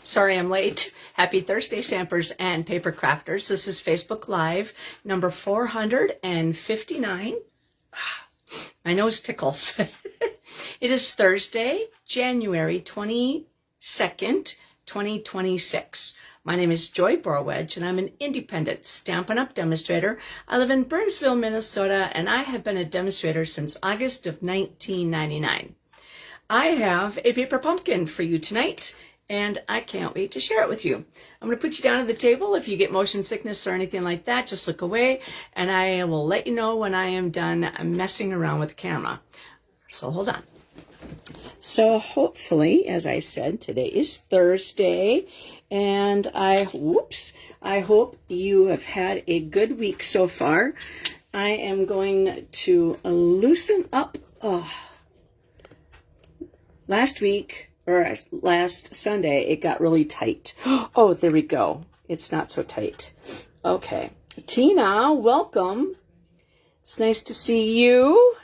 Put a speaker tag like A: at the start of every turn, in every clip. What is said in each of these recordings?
A: Sorry I'm late. Happy Thursday, Stampers and Paper Crafters. This is Facebook Live number 459. My nose tickles. It is Thursday, January 22nd, 2026. My name is Joy Borwedge, and I'm an independent Stampin' Up! Demonstrator. I live in Burnsville, Minnesota, and I have been a demonstrator since August of 1999. I have a paper pumpkin for you tonight, and I can't wait to share it with you. I'm going to put you down at the table. If you get motion sickness or anything like that, just look away, and I will let you know when I am done messing around with the camera. So hold on. So hopefully, as I said, today is Thursday, and I hope you have had a good week so far. I am going to loosen up. Last week, or last Sunday, it got really tight. Oh, there we go. It's not so tight. Okay. Tina, welcome. It's nice to see you.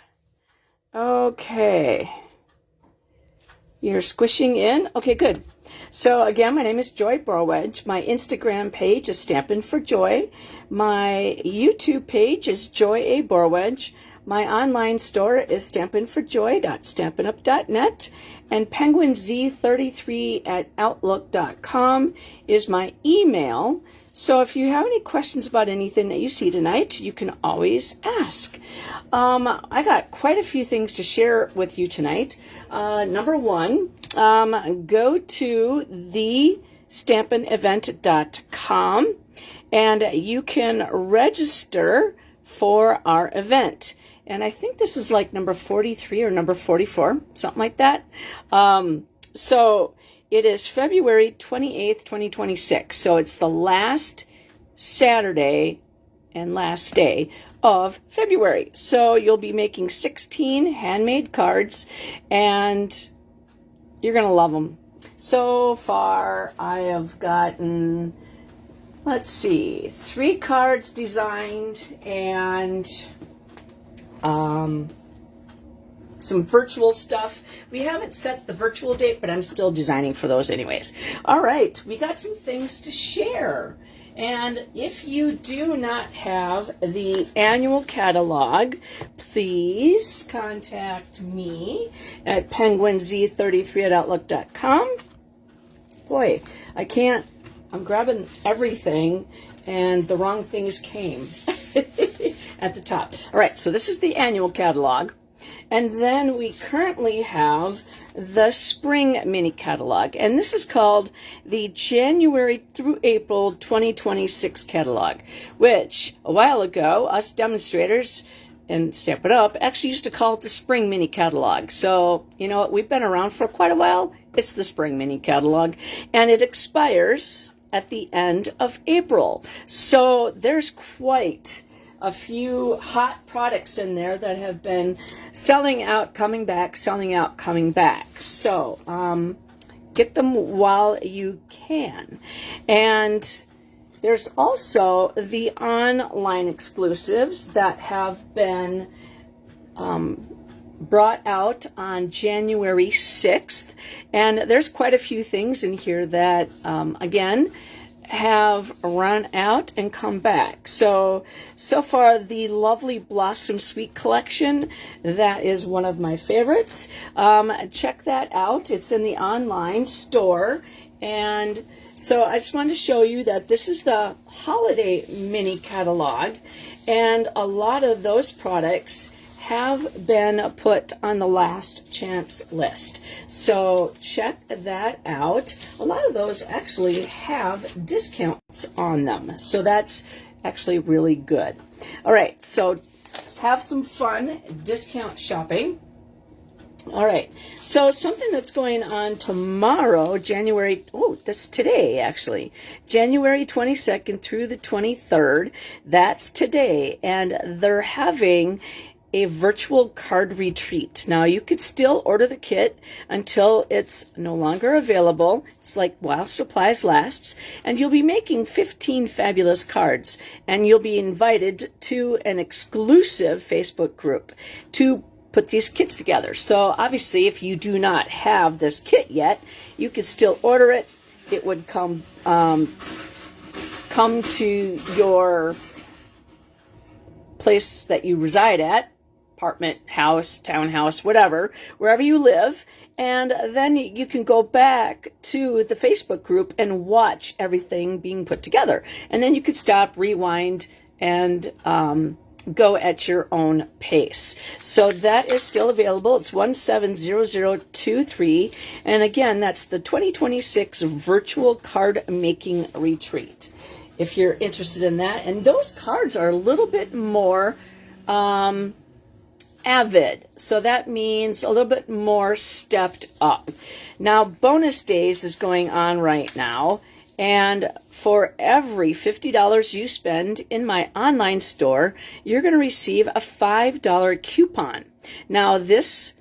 A: Okay. You're squishing in? Okay, good. So again, my name is Joy Borwedge. My Instagram page is Stampin' for Joy. My YouTube page is Joy A. Borwedge. My online store is stampinforjoy.stampinup.net, and penguinz33@outlook.com is my email. So if you have any questions about anything that you see tonight, you can always ask. I got quite a few things to share with you tonight. Number one, go to thestampinevent.com and you can register for our event. And I think this is like number 43 or number 44, something like that. So it is February 28th, 2026. So it's the last Saturday and last day of February. So you'll be making 16 handmade cards, and you're going to love them. So far, I have gotten, let's see, 3 cards designed and some virtual stuff. We haven't set the virtual date, but I'm still designing for those anyways. All right, we got some things to share. And if you do not have the annual catalog, please contact me at penguinz33@outlook.com. Boy, I'm grabbing everything and the wrong things came at the top. All right, so this is the annual catalog. And then we currently have the spring mini catalog. And this is called the January through April 2026 catalog, which a while ago, us demonstrators and Stampin' Up! Actually used to call it the spring mini catalog. So, you know what, we've been around for quite a while. It's the spring mini catalog. And it expires at the end of April. So there's quite a few hot products in there that have been selling out, coming back, selling out, coming back. So get them while you can. And there's also the online exclusives that have been brought out on January 6th. And there's quite a few things in here that, again, have run out and come back. So far, the lovely Blossom Sweet collection, that is one of my favorites. Check that out. It's in the online store. And so I just wanted to show you that this is the holiday mini catalog. And a lot of those products have been put on the last chance list. So check that out. A lot of those actually have discounts on them. So that's actually really good. All right, so have some fun discount shopping. All right, so something that's going on tomorrow, that's today actually, January 22nd through the 23rd, that's today, and they're having a virtual card retreat. Now, you could still order the kit until it's no longer available. It's like while supplies lasts, and you'll be making 15 fabulous cards, and you'll be invited to an exclusive Facebook group to put these kits together. So obviously, if you do not have this kit yet, you could still order it. It would come to your place that you reside at, apartment, house, townhouse, whatever, wherever you live. And then you can go back to the Facebook group and watch everything being put together. And then you could stop, rewind, and go at your own pace. So that is still available. It's 170023. And again, that's the 2026 Virtual Card Making Retreat. If you're interested in that. And those cards are a little bit more avid. So that means a little bit more stepped up. Now, bonus days is going on right now. And for every $50 you spend in my online store, you're going to receive a $5 coupon. Now, this,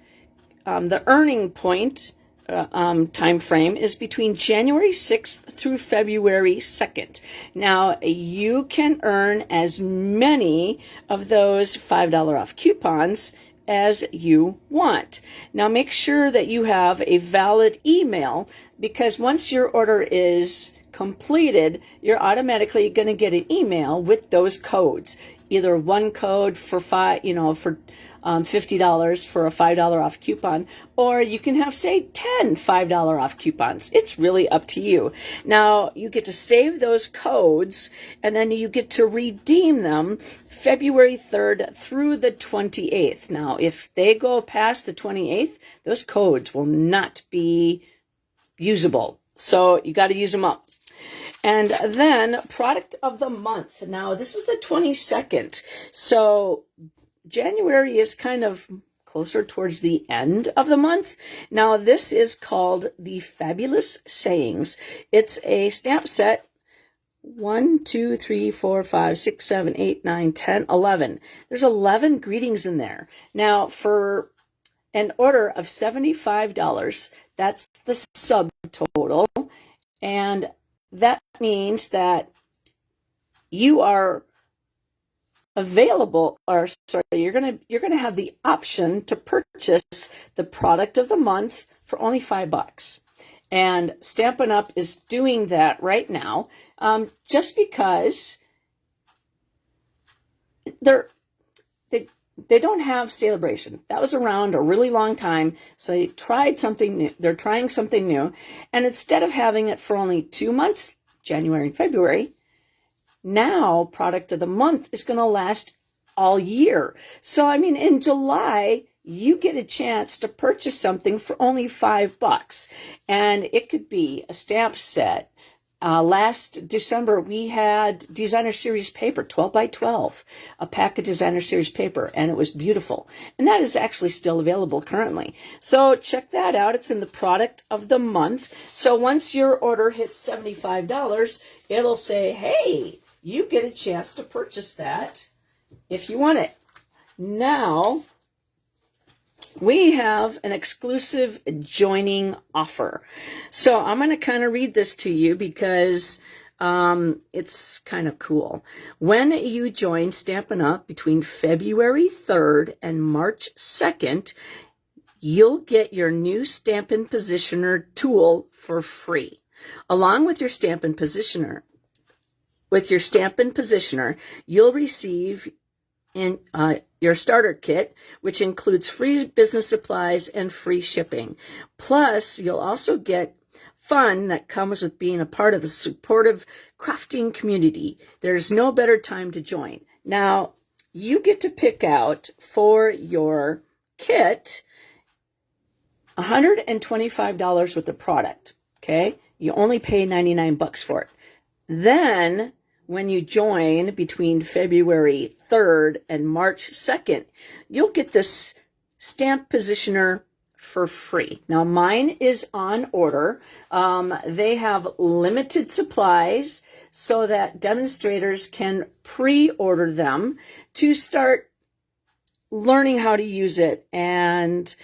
A: the earning point time frame is between January 6th through February 2nd. Now, you can earn as many of those $5 off coupons as you want. Now, make sure that you have a valid email, because once your order is completed, you're automatically going to get an email with those codes. Either one code for $50 for a $5 off coupon, or you can have, say, 10 $5 off coupons. It's really up to you. Now, you get to save those codes, and then you get to redeem them February 3rd through the 28th. Now, if they go past the 28th, those codes will not be usable. So you got to use them up. And then product of the month. Now, this is the 22nd. So January is kind of closer towards the end of the month. Now, this is called the Fabulous Sayings. It's a stamp set. 1, 2, 3, 4, 5, 6, 7, 8, 9, 10, 11. There's 11 greetings in there. Now, for an order of $75, that's the subtotal. And that means that you are available, or sorry, you're gonna have the option to purchase the product of the month for only $5. And Stampin' Up! Is doing that right now, just because they don't have Celebration. That was around a really long time, so they tried something new. They're trying something new, and instead of having it for only 2 months, January and February, now product of the month is going to last all year. So, I mean, in July, you get a chance to purchase something for only $5, and it could be a stamp set. Last December, we had Designer Series paper, 12 by 12, a pack of Designer Series paper, and it was beautiful. And that is actually still available currently. So check that out. It's in the product of the month. So once your order hits $75, it'll say, hey, you get a chance to purchase that if you want it. Now, we have an exclusive joining offer. So I'm going to kind of read this to you because it's kind of cool. When you join Stampin' Up! Between February 3rd and March 2nd, you'll get your new Stampin' Positioner tool for free. Along with your Stampin' Positioner, you'll receive in your starter kit, which includes free business supplies and free shipping. Plus, you'll also get fun that comes with being a part of the supportive crafting community. There's no better time to join. Now, you get to pick out for your kit $125 worth of product, okay? You only pay $99 for it. Then, when you join between February 3rd and March 2nd, you'll get this stamp positioner for free. Now, mine is on order. They have limited supplies so that demonstrators can pre-order them to start learning how to use it and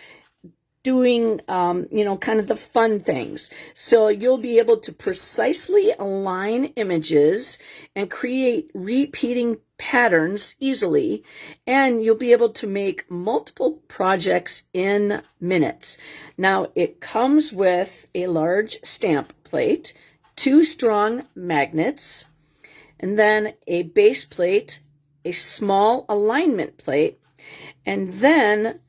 A: doing, kind of the fun things. So you'll be able to precisely align images and create repeating patterns easily, and you'll be able to make multiple projects in minutes. Now, it comes with a large stamp plate, 2 strong magnets, and then a base plate, a small alignment plate, and then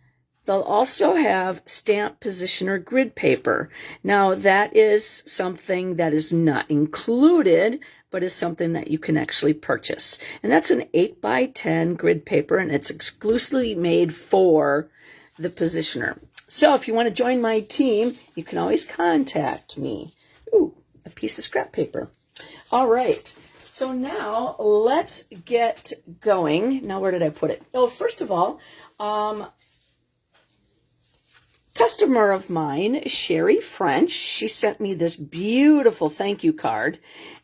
A: they'll also have stamp positioner grid paper. Now, that is something that is not included, but is something that you can actually purchase. And that's an 8x10 grid paper, and it's exclusively made for the positioner. So if you want to join my team, you can always contact me. Ooh, a piece of scrap paper. All right. So now let's get going. Now, where did I put it? Oh, first of all, customer of mine, Sherry French, she sent me this beautiful thank you card,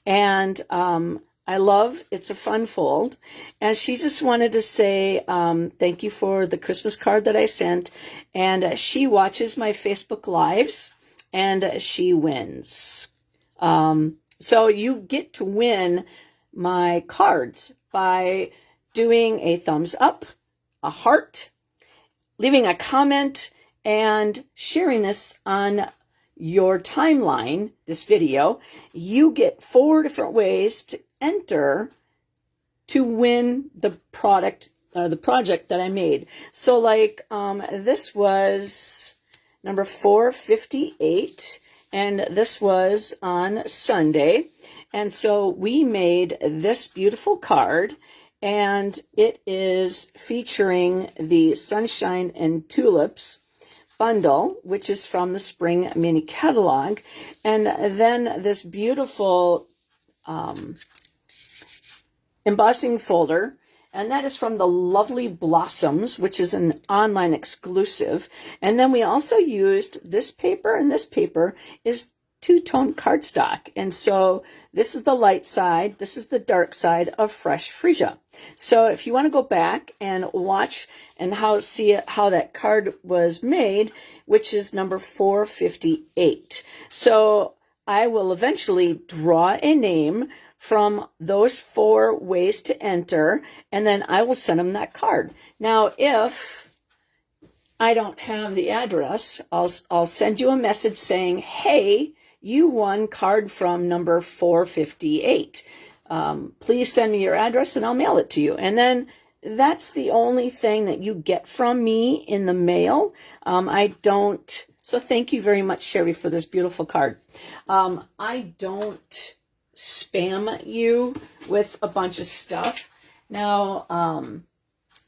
A: and I love, it's a fun fold, and she just wanted to say thank you for the Christmas card that I sent, and she watches my Facebook Lives, and she wins. So you get to win my cards by doing a thumbs up, a heart, leaving a comment, and sharing this on your timeline, this video. You get 4 different ways to enter to win the product, the project that I made. So like this was number 458, and this was on Sunday. And so we made this beautiful card, and it is featuring the Sunshine and Tulips bundle, which is from the Spring Mini Catalog, and then this beautiful embossing folder, and that is from the Lovely Blossoms, which is an online exclusive. And then we also used this paper, and this paper is two-tone cardstock. And so this is the light side, this is the dark side of Fresh Freesia. So if you want to go back and watch and see how that card was made, which is number 458. So I will eventually draw a name from those 4 ways to enter, and then I will send them that card. Now, if I don't have the address, I'll send you a message saying, hey, you won card from number 458. Please send me your address and I'll mail it to you. And then that's the only thing that you get from me in the mail. So thank you very much, Sherry, for this beautiful card. I don't spam you with a bunch of stuff. Now,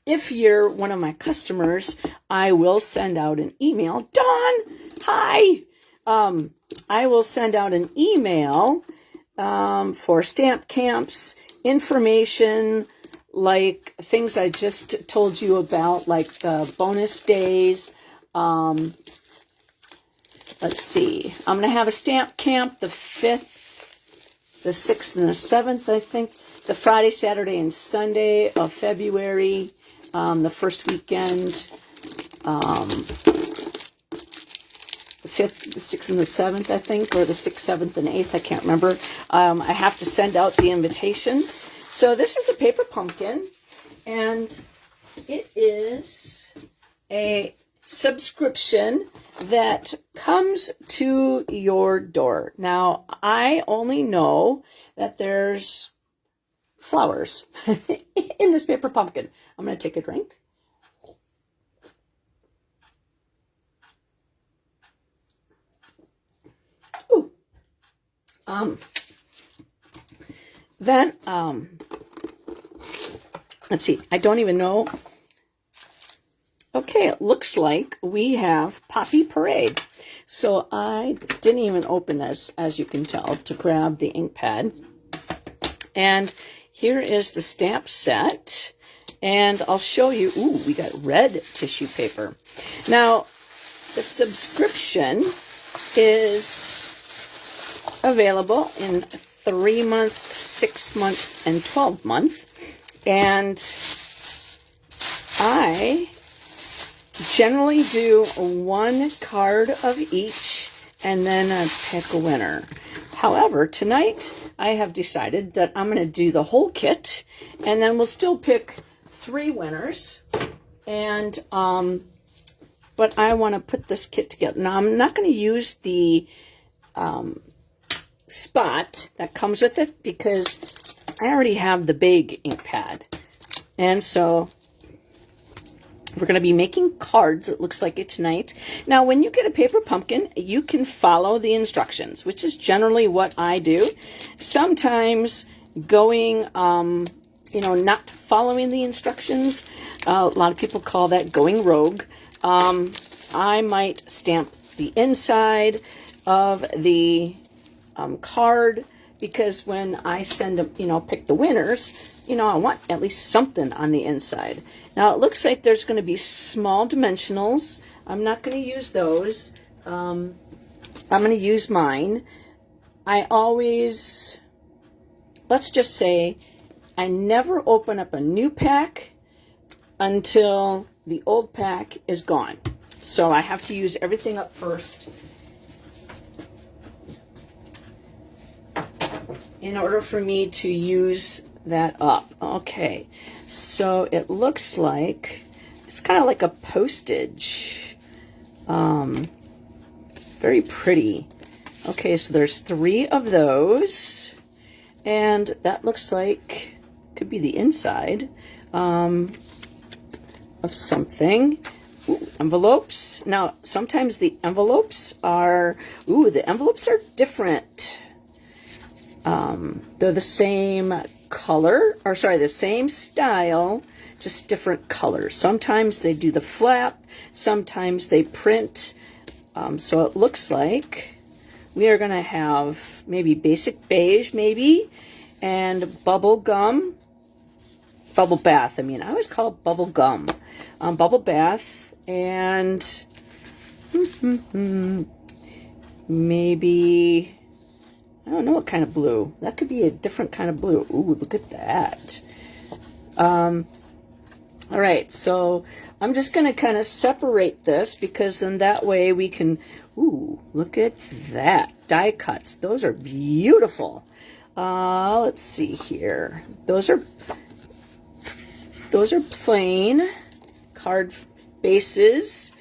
A: if you're one of my customers, I will send out an email. Dawn, hi! I will send out an email for stamp camps, information, like things I just told you about, like the bonus days. Let's see. I'm going to have a stamp camp the 5th, the 6th, and the 7th, I think. The Friday, Saturday, and Sunday of February, the first weekend, the 5th, the 6th, and the 7th, I think, or the 6th, 7th, and 8th, I can't remember. I have to send out the invitation. So this is the paper pumpkin, and it is a subscription that comes to your door. Now, I only know that there's flowers in this paper pumpkin. I'm going to take a drink. Ooh. Then, let's see. I don't even know. Okay, it looks like we have Poppy Parade. So I didn't even open this, as you can tell, to grab the ink pad. And here is the stamp set. And I'll show you. Ooh, we got red tissue paper. Now, the subscription is available in 3-month, 6-month, and 12-month. And I generally do 1 card of each and then pick a winner. However, tonight I have decided that I'm going to do the whole kit, and then we'll still pick 3 winners. And but I want to put this kit together. Now I'm not going to use the spot that comes with it because I already have the big ink pad, and so we're going to be making cards, it looks like it, tonight. Now, when you get a paper pumpkin, you can follow the instructions, which is generally what I do. Sometimes going, not following the instructions, a lot of people call that going rogue. I might stamp the inside of the card, because when I send them, pick the winners, I want at least something on the inside. Now, it looks like there's going to be small dimensionals. I'm not going to use those. I'm going to use mine. I always, let's just say, I never open up a new pack until the old pack is gone. So I have to use everything up first in order for me to use that up. Okay, so it looks like it's kind of like a postage. Very pretty. Okay, so there's 3 of those, and that looks like could be the inside of something. Ooh, envelopes. Now, sometimes the envelopes are different. They're the same color, or sorry, the same style, just different colors. Sometimes they do the flap, sometimes they print. So it looks like we are going to have maybe basic beige, maybe, and bubble gum, bubble bath. I always call it bubble gum, bubble bath, and maybe, I don't know what kind of blue. That could be a different kind of blue. Ooh, look at that. All right, so I'm just going to kind of separate this, because then that way we can, ooh, look at that. Die cuts. Those are beautiful. Let's see here. Those are plain card bases.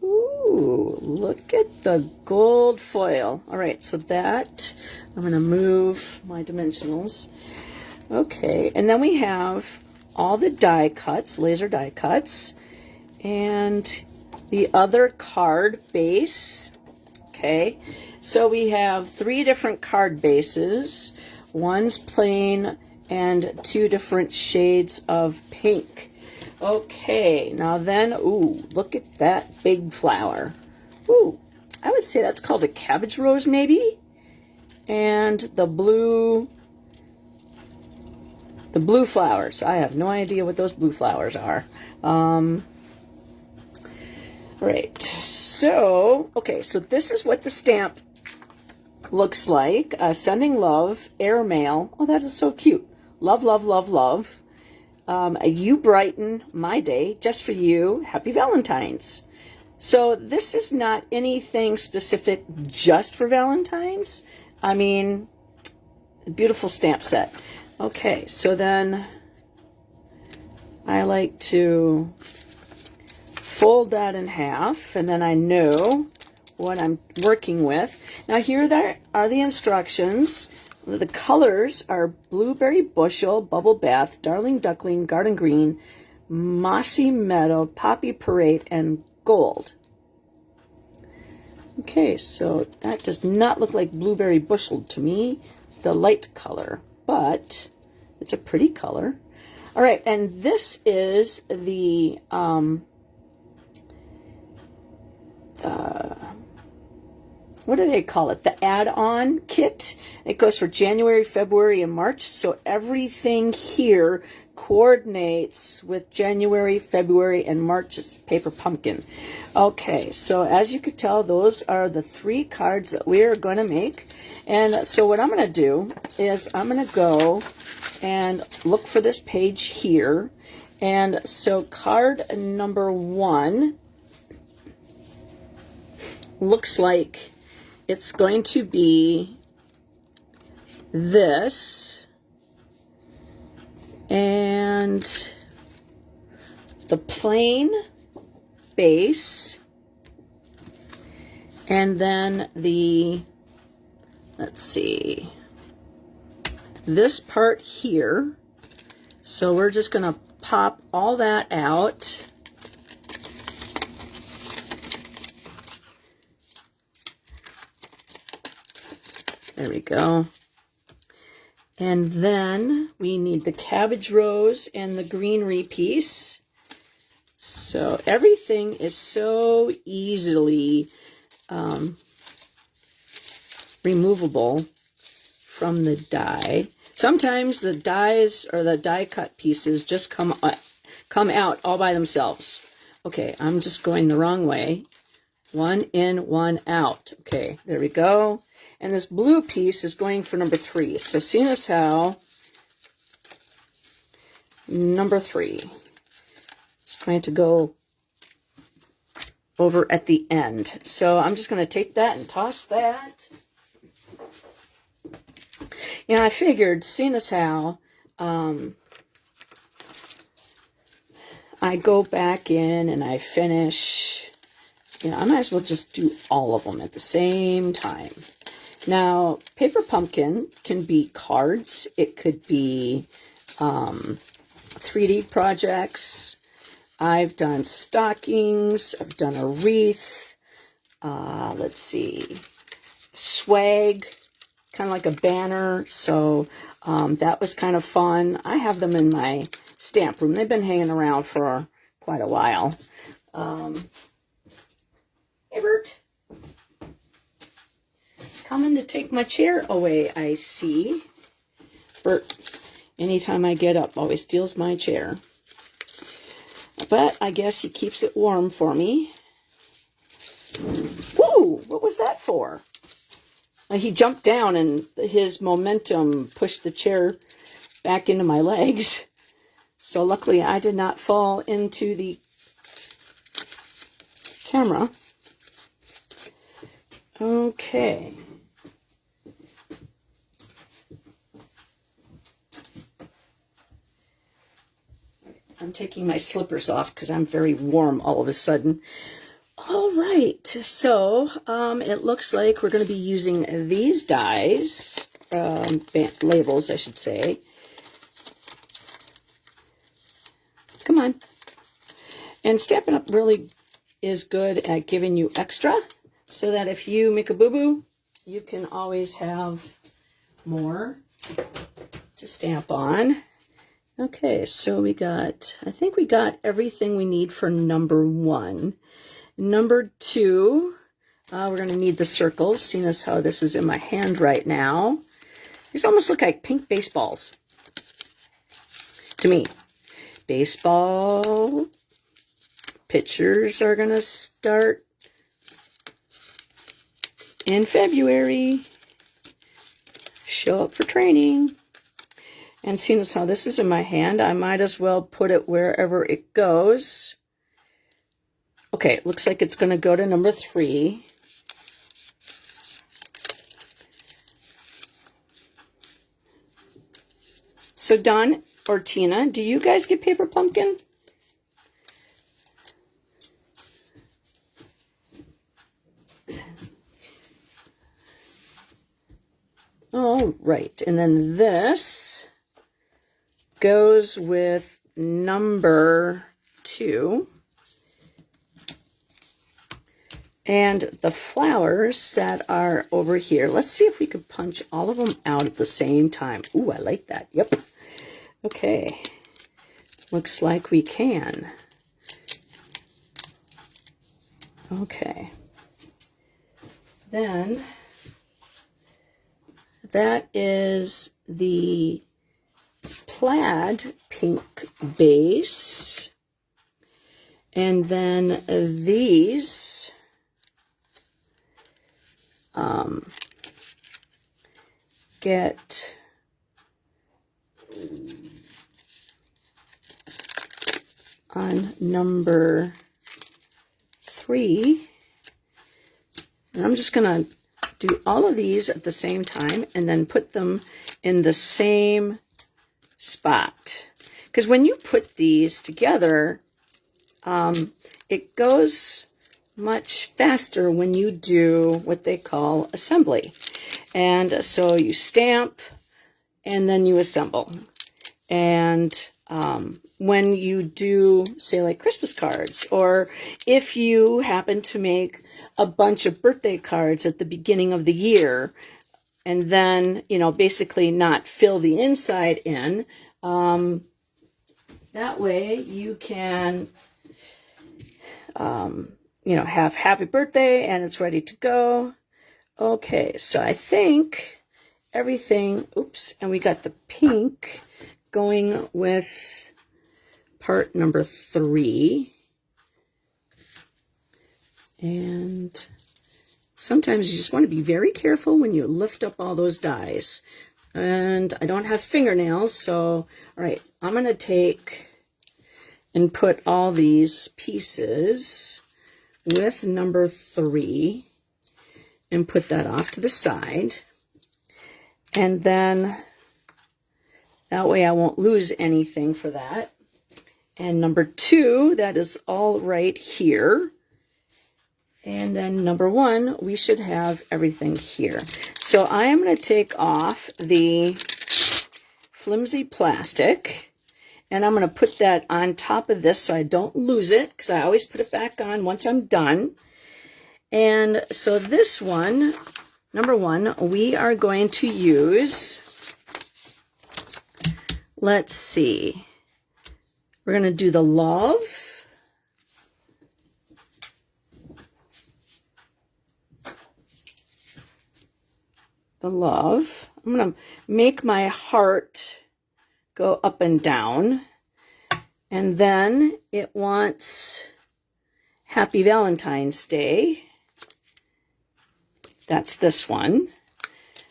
A: Ooh, look at the gold foil. All right, so that, I'm going to move my dimensionals. Okay, and then we have all the die cuts, laser die cuts, and the other card base. Okay, so we have 3 different card bases. One's plain and 2 different shades of pink. Okay, now then, ooh, look at that big flower. Ooh, I would say that's called a cabbage rose, maybe. And the blue flowers. I have no idea what those blue flowers are. Right, so, okay, so this is what the stamp looks like. Sending love, airmail. Oh, that is so cute. Love, love, love, love. You brighten my day just for you. Happy Valentine's. So this is not anything specific just for Valentine's. A beautiful stamp set. Okay, so then I like to fold that in half, and then I know what I'm working with. Now here there are the instructions. The colors are Blueberry Bushel, Bubble Bath, Darling Duckling, Garden Green, Mossy Meadow, Poppy Parade, and Gold. Okay, so that does not look like Blueberry Bushel to me, the light color, but it's a pretty color. All right, and this is the what do they call it? The add-on kit. It goes for January, February, and March. So everything here coordinates with January, February, and March's paper pumpkin. Okay, so as you could tell, those are the 3 cards that we are going to make. And so what I'm going to do is I'm going to go and look for this page here. And so card number 1 looks like it's going to be this and the plain base, and then the, let's see, this part here. So we're just going to pop all that out. There we go. And then we need the cabbage rose and the greenery piece. So everything is so easily removable from the die. Sometimes the dies or the die cut pieces just come out all by themselves. Okay, I'm just going the wrong way. One in, one out. Okay, there we go. And this blue piece is going for number 3. So seeing as how number 3 is going to go over at the end. So I'm just going to take that and toss that. And I figured, seeing as how I go back in and I finish, you know, I might as well just do all of them at the same time. Now, paper pumpkin can be cards. It could be 3D projects. I've done stockings. I've done a wreath. Let's see, swag, kind of like a banner. So that was kind of fun. I have them in my stamp room. They've been hanging around for quite a while. Hey, Bert. Coming to take my chair away, I see. Bert, anytime I get up, always steals my chair. But I guess he keeps it warm for me. Whoa! What was that for? He jumped down and his momentum pushed the chair back into my legs. So luckily I did not fall into the camera. Okay. I'm taking my slippers off because I'm very warm all of a sudden. All right, so it looks like we're going to be using these dies, labels, I should say. Come on. And Stampin' Up! Really is good at giving you extra, so that if you make a boo-boo, you can always have more to stamp on. Okay, so we got, I think we got everything we need for number 1. Number 2, we're going to need the circles, seeing as how this is in my hand right now. These almost look like pink baseballs to me. Baseball pictures are going to start in February. Show up for training. And seeing as how this is in my hand, I might as well put it wherever it goes. Okay, it looks like it's going to go to number 3. So Don or Tina, do you guys get paper pumpkin? All right, and then this goes with number 2. And the flowers that are over here, let's see if we could punch all of them out at the same time. Ooh, I like that. Yep. Okay. Looks like we can. Okay. Then that is the plaid pink base. And then these get on number 3. And I'm just going to do all of these at the same time and then put them in the same spot. Because when you put these together, it goes much faster when you do what they call assembly. And so you stamp and then you assemble. And when you do, say, like Christmas cards, or if you happen to make a bunch of birthday cards at the beginning of the year, and then, you know, basically not fill the inside in, that way you can, you know, have happy birthday and it's ready to go. Okay, so I think everything, oops, and we got the pink going with part number 3. And sometimes you just want to be very careful when you lift up all those dies. And I don't have fingernails, so, all right, I'm going to take and put all these pieces with number 3 and put that off to the side. And then that way I won't lose anything for that. And number 2, that is all right here. And then number 1, we should have everything here. So I am going to take off the flimsy plastic, and I'm going to put that on top of this so I don't lose it, because I always put it back on once I'm done. And so this one, number 1, we are going to use, let's see, we're going to do the love. The love. I'm going to make my heart go up and down. And then it wants Happy Valentine's Day. That's this one.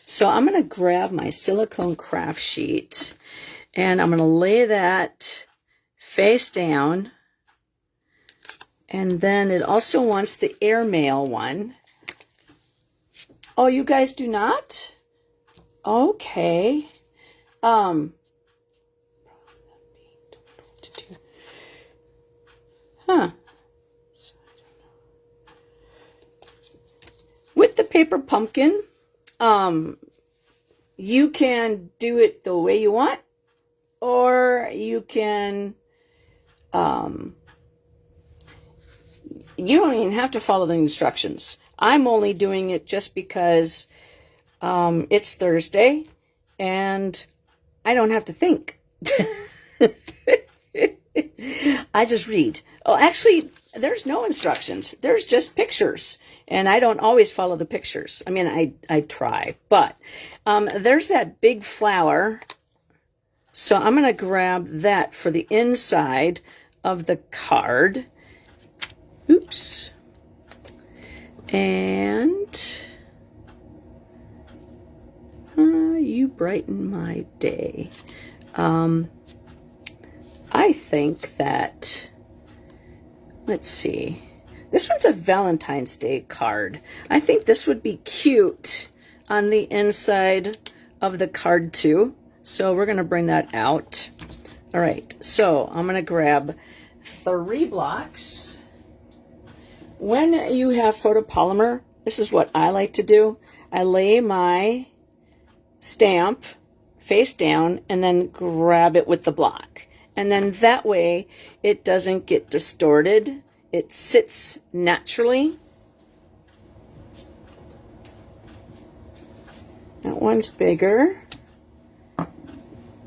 A: So I'm going to grab my silicone craft sheet and I'm going to lay that face down. And then it also wants the airmail one. Oh, you guys do not? Okay. Huh. With the paper pumpkin, you can do it the way you want, or you can, you don't even have to follow the instructions. I'm only doing it just because it's Thursday and I don't have to think. I just read. Oh, actually, there's no instructions. There's just pictures. And I don't always follow the pictures. I mean, I try. But there's that big flower. So I'm going to grab that for the inside of the card. Oops. And you brighten my day. I think that, let's see, this one's a Valentine's Day card. I think this would be cute on the inside of the card too. So we're going to bring that out. All right, so I'm going to grab 3 blocks. When you have photopolymer, this is what I like to do. I lay my stamp face down and then grab it with the block. And then that way it doesn't get distorted. It sits naturally. That one's bigger.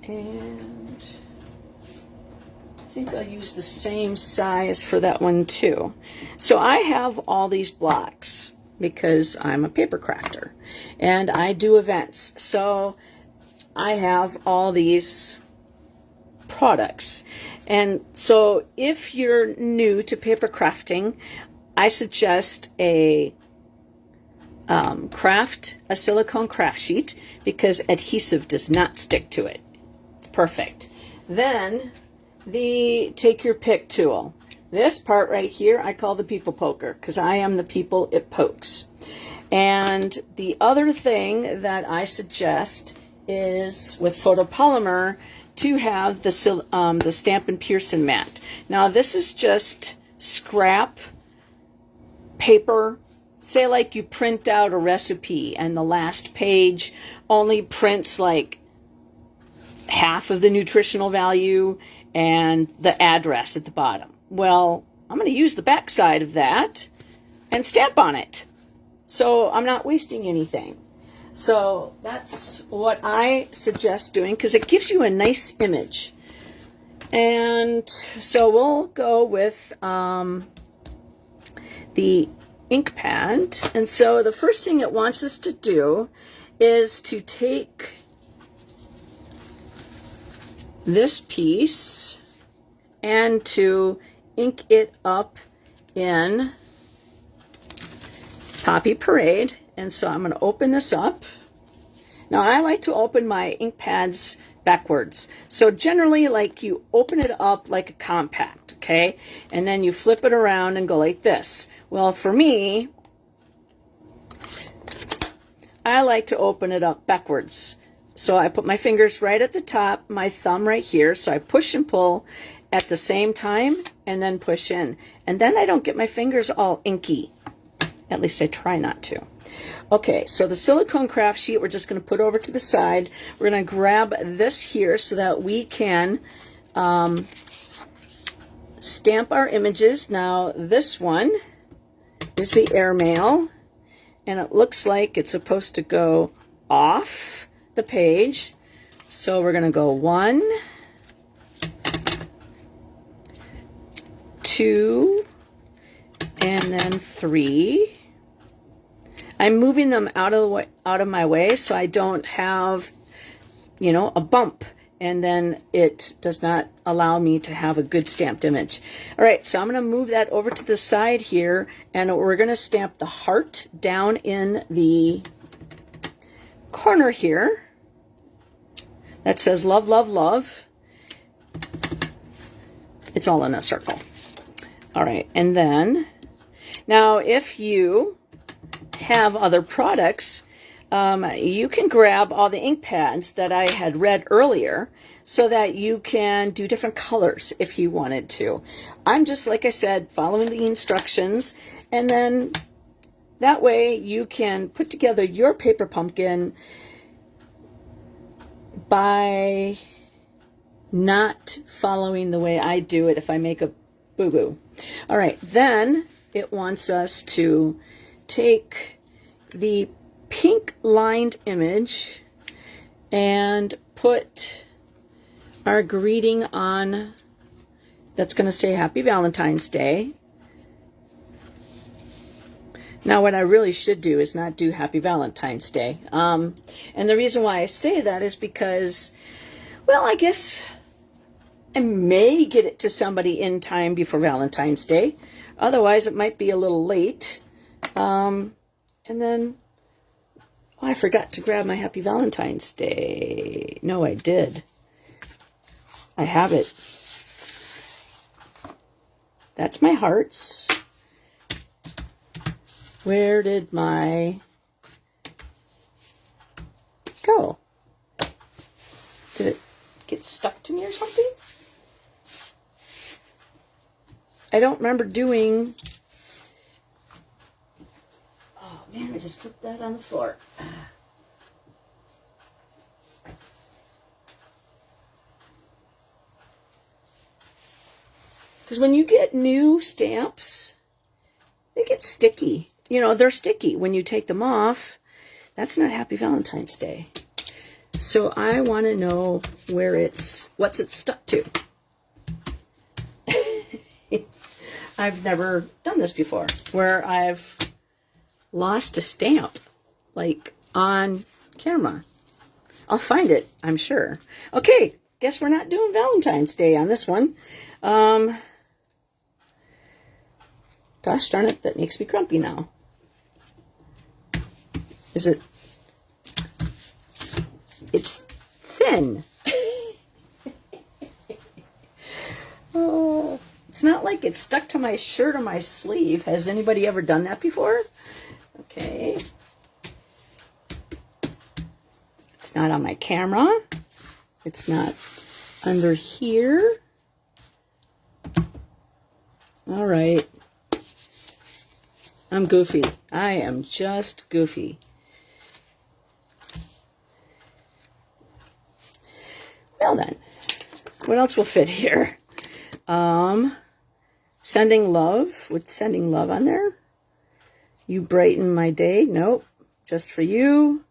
A: And I think I'll use the same size for that one too. So I have all these blocks because I'm a paper crafter and I do events. So I have all these products. And so if you're new to paper crafting, I suggest a silicone craft sheet because adhesive does not stick to it. It's perfect. Then the take your pick tool. This part right here I call the people poker because I am the people it pokes. And the other thing that I suggest is with photopolymer to have the Stampin' Pearson mat. Now this is just scrap paper. Say like you print out a recipe and the last page only prints like half of the nutritional value and the address at the bottom. Well, I'm going to use the back side of that and stamp on it, so I'm not wasting anything. So that's what I suggest doing, because it gives you a nice image. And so we'll go with the ink pad. And so the first thing it wants us to do is to take this piece and to ink it up in Poppy Parade. And so I'm going to open this up. Now I like to open my ink pads backwards. So generally, like, you open it up like a compact, okay? And then you flip it around and go like this. Well, for me, I like to open it up backwards. So I put my fingers right at the top, my thumb right here. So I push and pull at the same time and then push in. And then I don't get my fingers all inky. At least I try not to. Okay, so the silicone craft sheet we're just going to put over to the side. We're going to grab this here so that we can stamp our images. Now this one is the airmail, and it looks like it's supposed to go off the page. So we're going to go 1, 2, and then 3. I'm moving them out of my way so I don't have, you know, a bump, and then it does not allow me to have a good stamped image. All right, so I'm going to move that over to the side here, and we're going to stamp the heart down in the corner here that says love, love, love. It's all in a circle. All right, and then now if you have other products, you can grab all the ink pads that I had read earlier so that you can do different colors if you wanted to. I'm just, like I said, following the instructions, and then that way you can put together your paper pumpkin by not following the way I do it if I make a boo-boo. All right, then it wants us to take the pink lined image and put our greeting on that's going to say Happy Valentine's Day. Now what I really should do is not do Happy Valentine's Day. And the reason why I say that is because, well, I guess I may get it to somebody in time before Valentine's Day. Otherwise it might be a little late. And then, oh, I forgot to grab my Happy Valentine's Day. No, I did. I have it. That's my hearts. Where did my go? Did it get stuck to me or something? I don't remember doing... Man, I just flipped that on the floor. Because when you get new stamps, they get sticky. You know, they're sticky. When you take them off, that's not Happy Valentine's Day. So I want to know where what's it stuck to. I've never done this before, where I've lost a stamp, like, on camera. I'll find it, I'm sure. Okay, guess we're not doing Valentine's Day on this one. Gosh darn it, that makes me grumpy now. Is it? It's thin. Oh, it's not like it's stuck to my shirt or my sleeve. Has anybody ever done that before? Okay, It's not on my camera. It's not under here. All right. I'm goofy. I am just goofy. Well then, what else will fit here? Sending love. With sending love on there. You brighten my day. Nope. Just for you.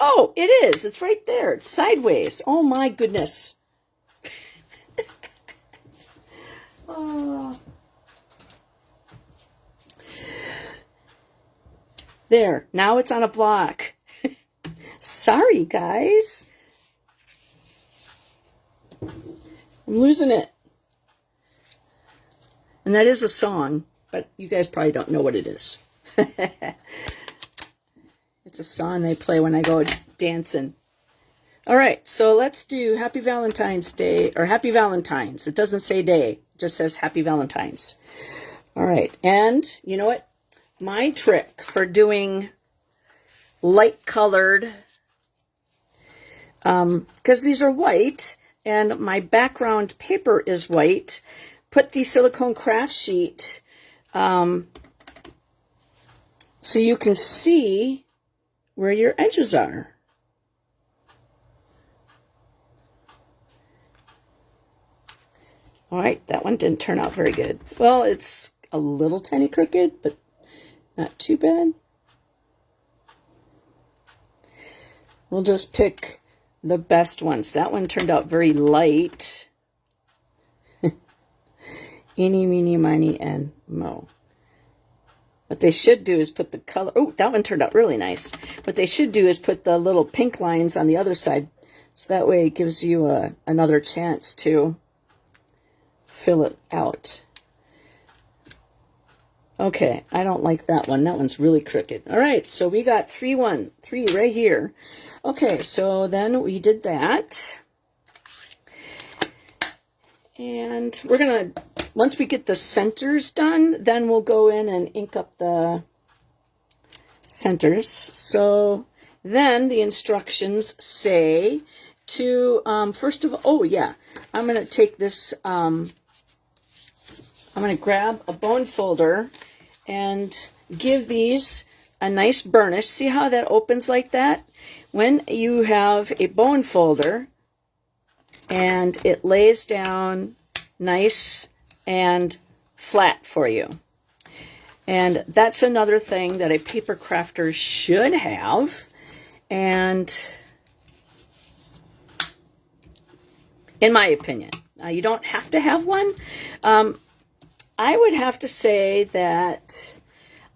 A: Oh, it is. It's right there. It's sideways. Oh my goodness. Oh. There. Now it's on a block. Sorry, guys. I'm losing it. And that is a song, but you guys probably don't know what it is. It's a song they play when I go dancing. All right, so let's do Happy Valentine's Day, or Happy Valentine's. It doesn't say day, it just says Happy Valentine's. All right, and you know what? My trick for doing light colored, because these are white, and my background paper is white, put the silicone craft sheet so you can see where your edges are. All right, that one didn't turn out very good. Well, it's a little tiny crooked, but not too bad. We'll just pick the best ones. That one turned out very light. Eeny, meeny, miny, and mo. What they should do is put the color... Oh, that one turned out really nice. What they should do is put the little pink lines on the other side. So that way it gives you another chance to fill it out. Okay, I don't like that one. That one's really crooked. All right, so we got three right here. Okay, so then we did that. And we're going to, once we get the centers done, then we'll go in and ink up the centers. So then the instructions say to, first of all, oh yeah, I'm going to take this, I'm going to grab a bone folder and give these a nice burnish. See how that opens like that? When you have a bone folder and it lays down nice and flat for you. And that's another thing that a paper crafter should have. And in my opinion, you don't have to have one. I would have to say that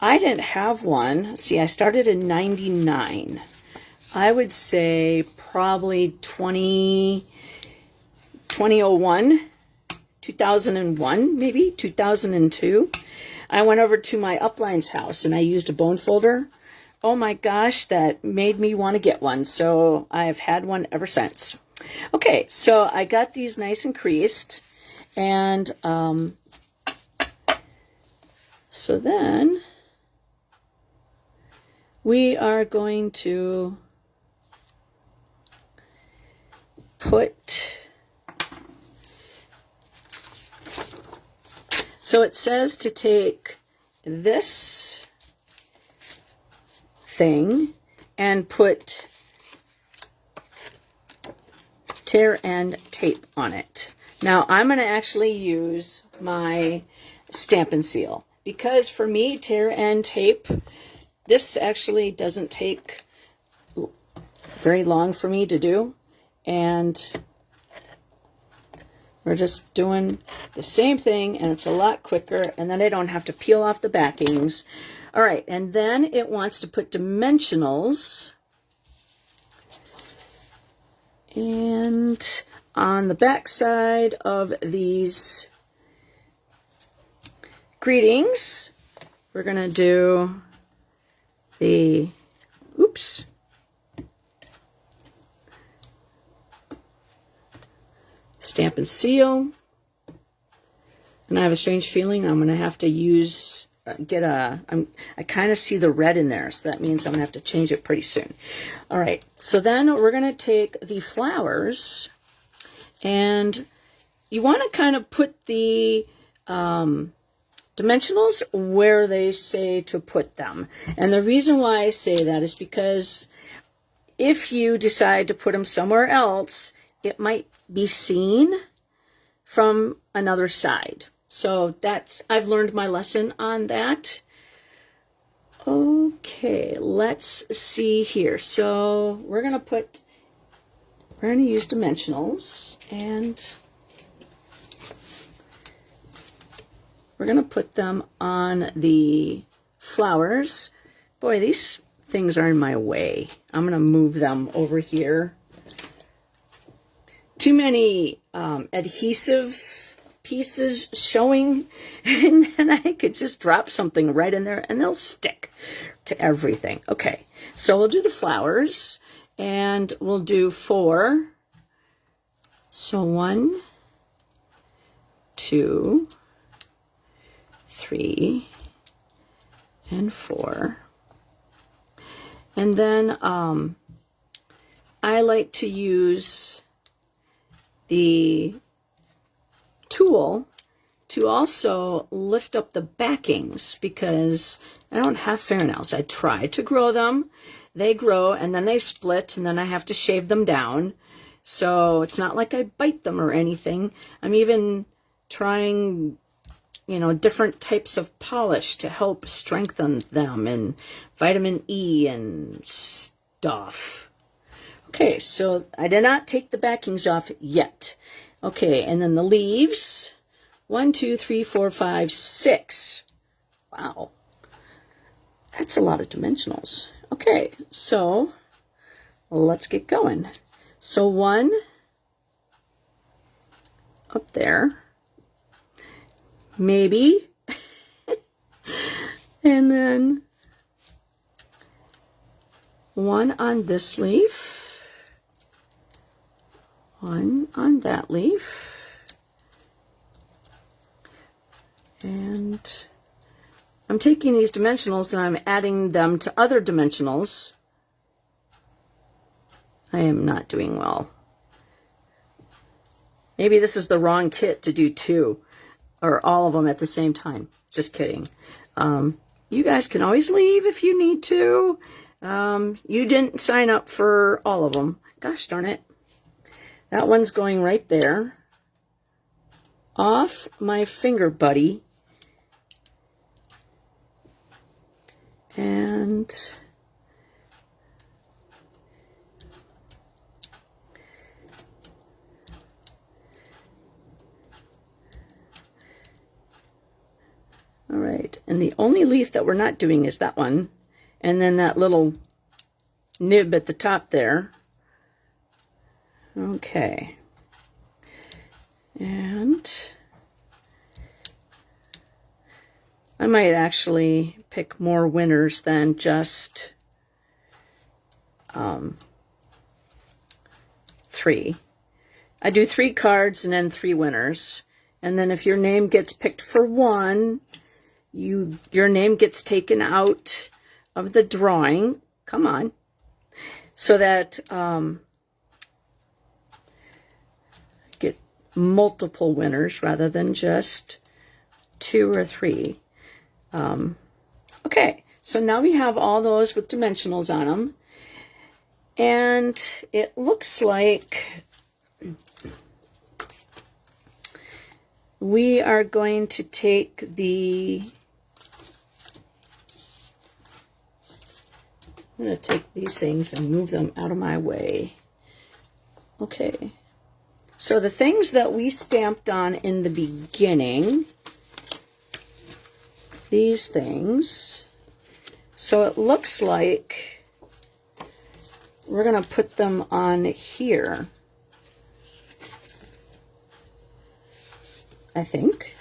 A: I didn't have one. See, I started in 99. I would say probably 2001, 2001, maybe 2002. I went over to my upline's house and I used a bone folder. Oh my gosh, that made me want to get one. So I've had one ever since. Okay, so I got these nice and creased. And so then we are going to put, so it says to take this thing and put tear and tape on it. Now I'm going to actually use my Stampin' Seal because for me, tear and tape, this actually doesn't take very long for me to do. And we're just doing the same thing, and it's a lot quicker, and then I don't have to peel off the backings. All right, and then it wants to put dimensionals. And on the back side of these greetings, we're going to do the, oops, Stampin' Seal. And I have a strange feeling I'm going to have to use I kind of see the red in there, so that means I'm gonna have to change it pretty soon. All right, so then we're gonna take the flowers, and you want to kind of put the dimensionals where they say to put them. And the reason why I say that is because if you decide to put them somewhere else, it might be seen from another side. So I've learned my lesson on that. Okay, let's see here. So we're going to use dimensionals, and we're going to put them on the flowers. Boy, these things are in my way. I'm going to move them over here. Too many adhesive pieces showing, and then I could just drop something right in there and they'll stick to everything. Okay, so we'll do the flowers, and we'll do 4. So 1, 2, 3, and 4. And then I like to use the tool to also lift up the backings, because I don't have fingernails. I try to grow them. They grow and then they split, and then I have to shave them down. So it's not like I bite them or anything. I'm even trying, different types of polish to help strengthen them, and vitamin E and stuff. Okay, so I did not take the backings off yet. Okay, and then the leaves. 1, 2, 3, 4, 5, 6. Wow. That's a lot of dimensionals. Okay, so let's get going. So 1 up there. Maybe. And then 1 on this leaf. 1 on that leaf. And I'm taking these dimensionals and I'm adding them to other dimensionals. I am not doing well. Maybe this is the wrong kit to do 2 or all of them at the same time. Just kidding. You guys can always leave if you need to. You didn't sign up for all of them. Gosh darn it. That one's going right there. Off my finger buddy. And all right, and the only leaf that we're not doing is that one, and then that little nib at the top there. Okay, and I might actually pick more winners than just 3. I do 3 cards and then 3 winners. And then if your name gets picked for 1, your name gets taken out of the drawing. Come on. So that get multiple winners rather than just 2 or 3. Okay, so now we have all those with dimensionals on them, and it looks like we are going to take I'm going to take these things and move them out of my way. Okay, so the things that we stamped on in the beginning, these things, so it looks like we're going to put them on here, I think.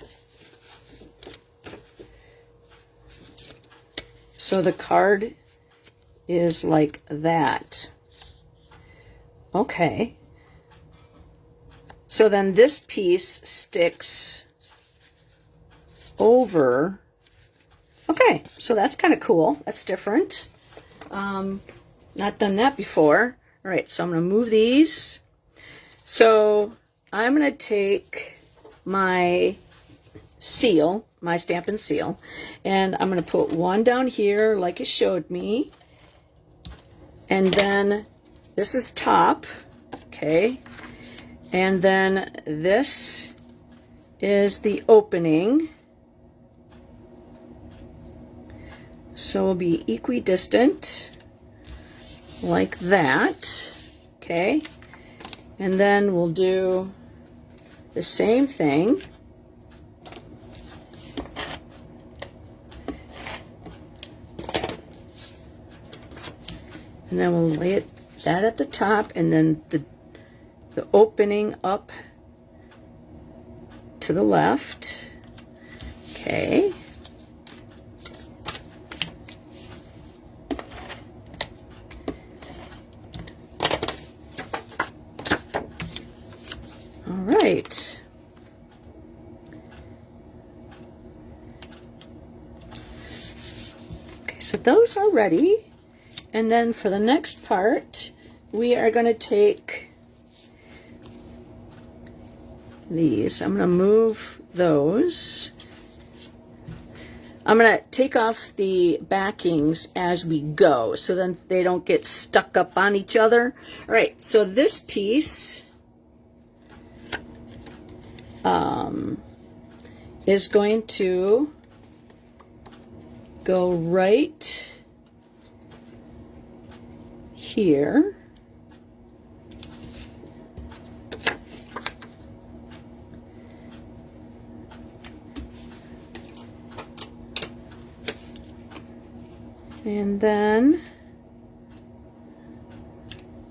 A: So the card is like that. Okay. So then this piece sticks over Okay, so that's kind of cool. That's different. Not done that before. All right, so I'm going to move these. So I'm going to take my seal, my Stampin' seal, and I'm going to put one down here like it showed me. And then this is top, okay? And then this is the opening. So we'll be equidistant like that, okay? And then we'll do the same thing. And then we'll lay that at the top, and then the opening up to the left, okay? All right. Okay, so those are ready. And then for the next part, we are going to take these. I'm going to move those. I'm going to take off the backings as we go, so then they don't get stuck up on each other. All right, so this piece is going to go right here. And then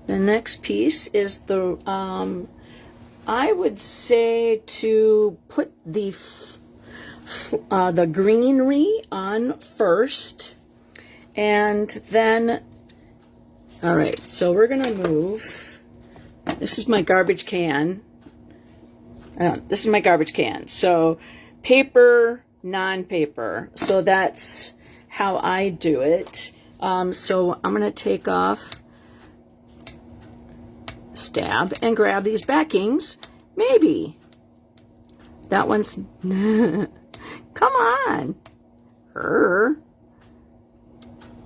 A: the next piece is the, I would say to put the greenery on first, and then, all right, so we're gonna move, this is my garbage can, this is my garbage can, so paper, non-paper, so that's how I do it. So I'm gonna take off, stab, and grab these backings. Maybe that one's come on.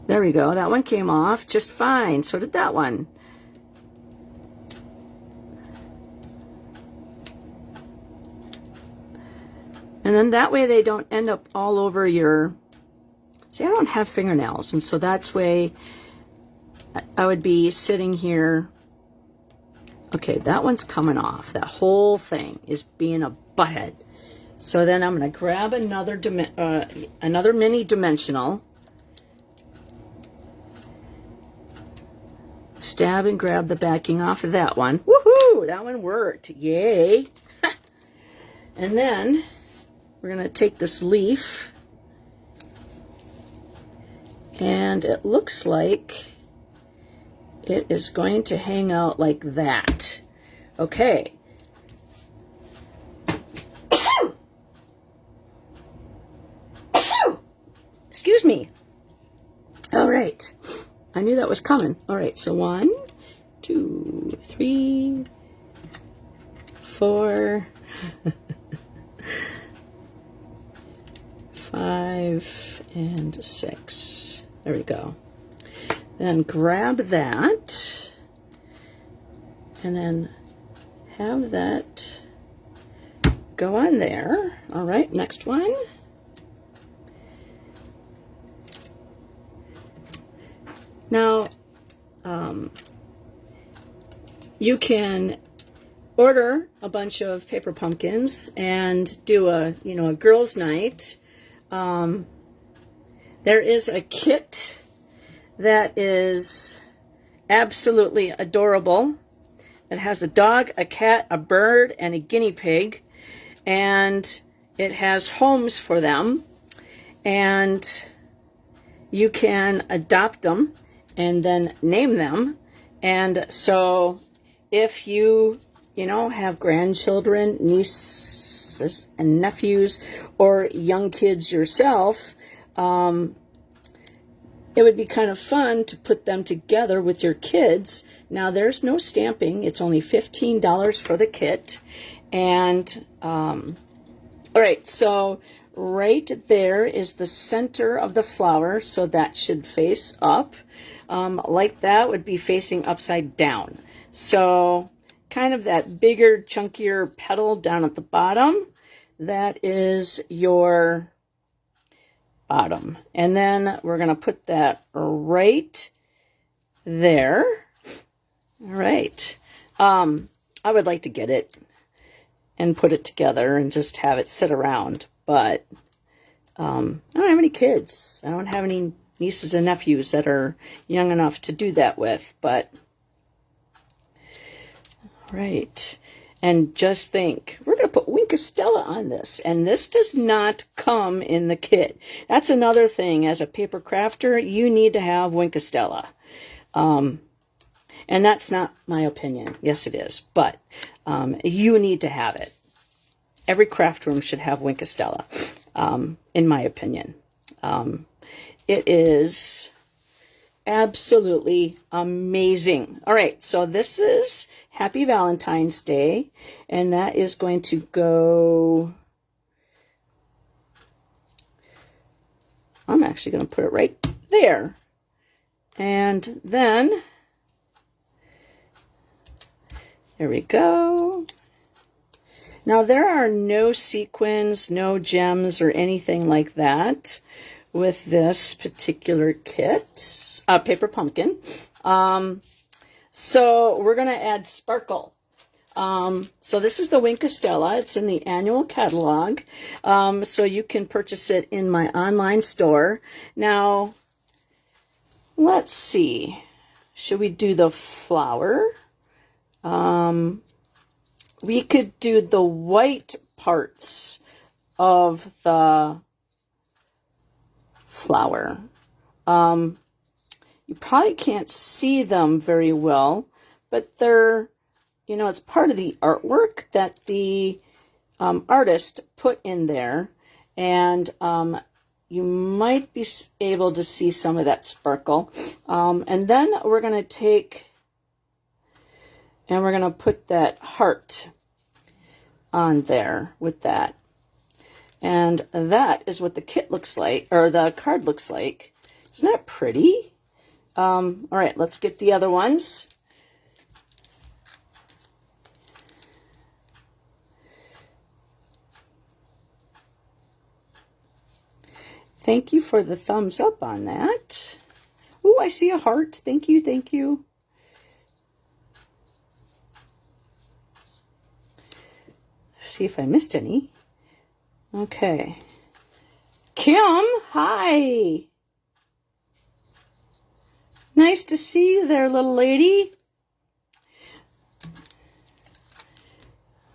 A: There we go. That one came off just fine. So did that one. And then that way they don't end up all over your, see, I don't have fingernails, and so that's way I would be sitting here. Okay, that one's coming off. That whole thing is being a butthead. So then I'm going to grab another mini dimensional, stab and grab the backing off of that one. Woohoo! That one worked. Yay! And then we're going to take this leaf, and it looks like it is going to hang out like that. Okay. Excuse me. All right. I knew that was coming. All right, so 1, 2, 3, 4, 5, and 6. There we go. Then grab that, and then have that go on there. All right, next one. Now, you can order a bunch of paper pumpkins and do a girls' night. There is a kit that is absolutely adorable. It has a dog, a cat, a bird, and a guinea pig, and it has homes for them, and you can adopt them and then name them. And so if you have grandchildren, nieces and nephews, or young kids yourself, it would be kind of fun to put them together with your kids. Now, there's no stamping. It's only $15 for the kit. And, all right, so right there is the center of the flower, so that should face up. Like that would be facing upside down. So kind of that bigger, chunkier petal down at the bottom, that is your bottom. And then we're going to put that right there. All right. I would like to get it and put it together and just have it sit around, but I don't have any kids. I don't have any nieces and nephews that are young enough to do that with, but right. And just think, we're going to put Winkostella on this, and this does not come in the kit. That's another thing. As a paper crafter, you need to have Winkostella. And that's not my opinion. Yes, it is. But you need to have it. Every craft room should have Winkostella, in my opinion. It is absolutely amazing. All right, so this is Happy Valentine's Day, and that is going to go... I'm actually going to put it right there. And then, there we go. Now, there are no sequins, no gems, or anything like that with this particular kit, Paper Pumpkin. So we're going to add sparkle. So this is the Winkostella. It's in the annual catalog. So you can purchase it in my online store. Now, let's see. Should we do the flower? We could do the white parts of the flower. You probably can't see them very well, but they're, you know, it's part of the artwork that the artist put in there, and you might be able to see some of that sparkle. And then we're going to take, and we're going to put that heart on there with that. And that is what the kit looks like, or the card looks like. Isn't that pretty? All right, let's get the other ones. Thank you for the thumbs up on that. Ooh, I see a heart. Thank you, thank you. See if I missed any. Okay. Kim, hi. Nice to see you there, little lady.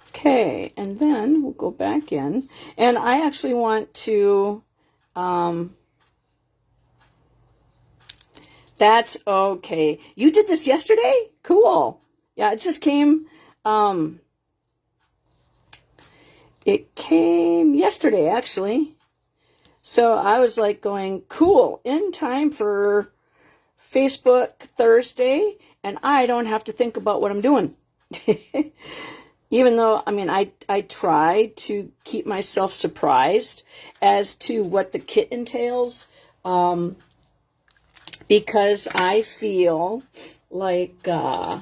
A: Okay, and then we'll go back in. And I actually want to, that's okay. You did this yesterday? Cool. Yeah, it just came, it came yesterday, actually. So I was like going, cool, in time for Facebook Thursday, and I don't have to think about what I'm doing. Even though, I mean, I try to keep myself surprised as to what the kit entails, because I feel like I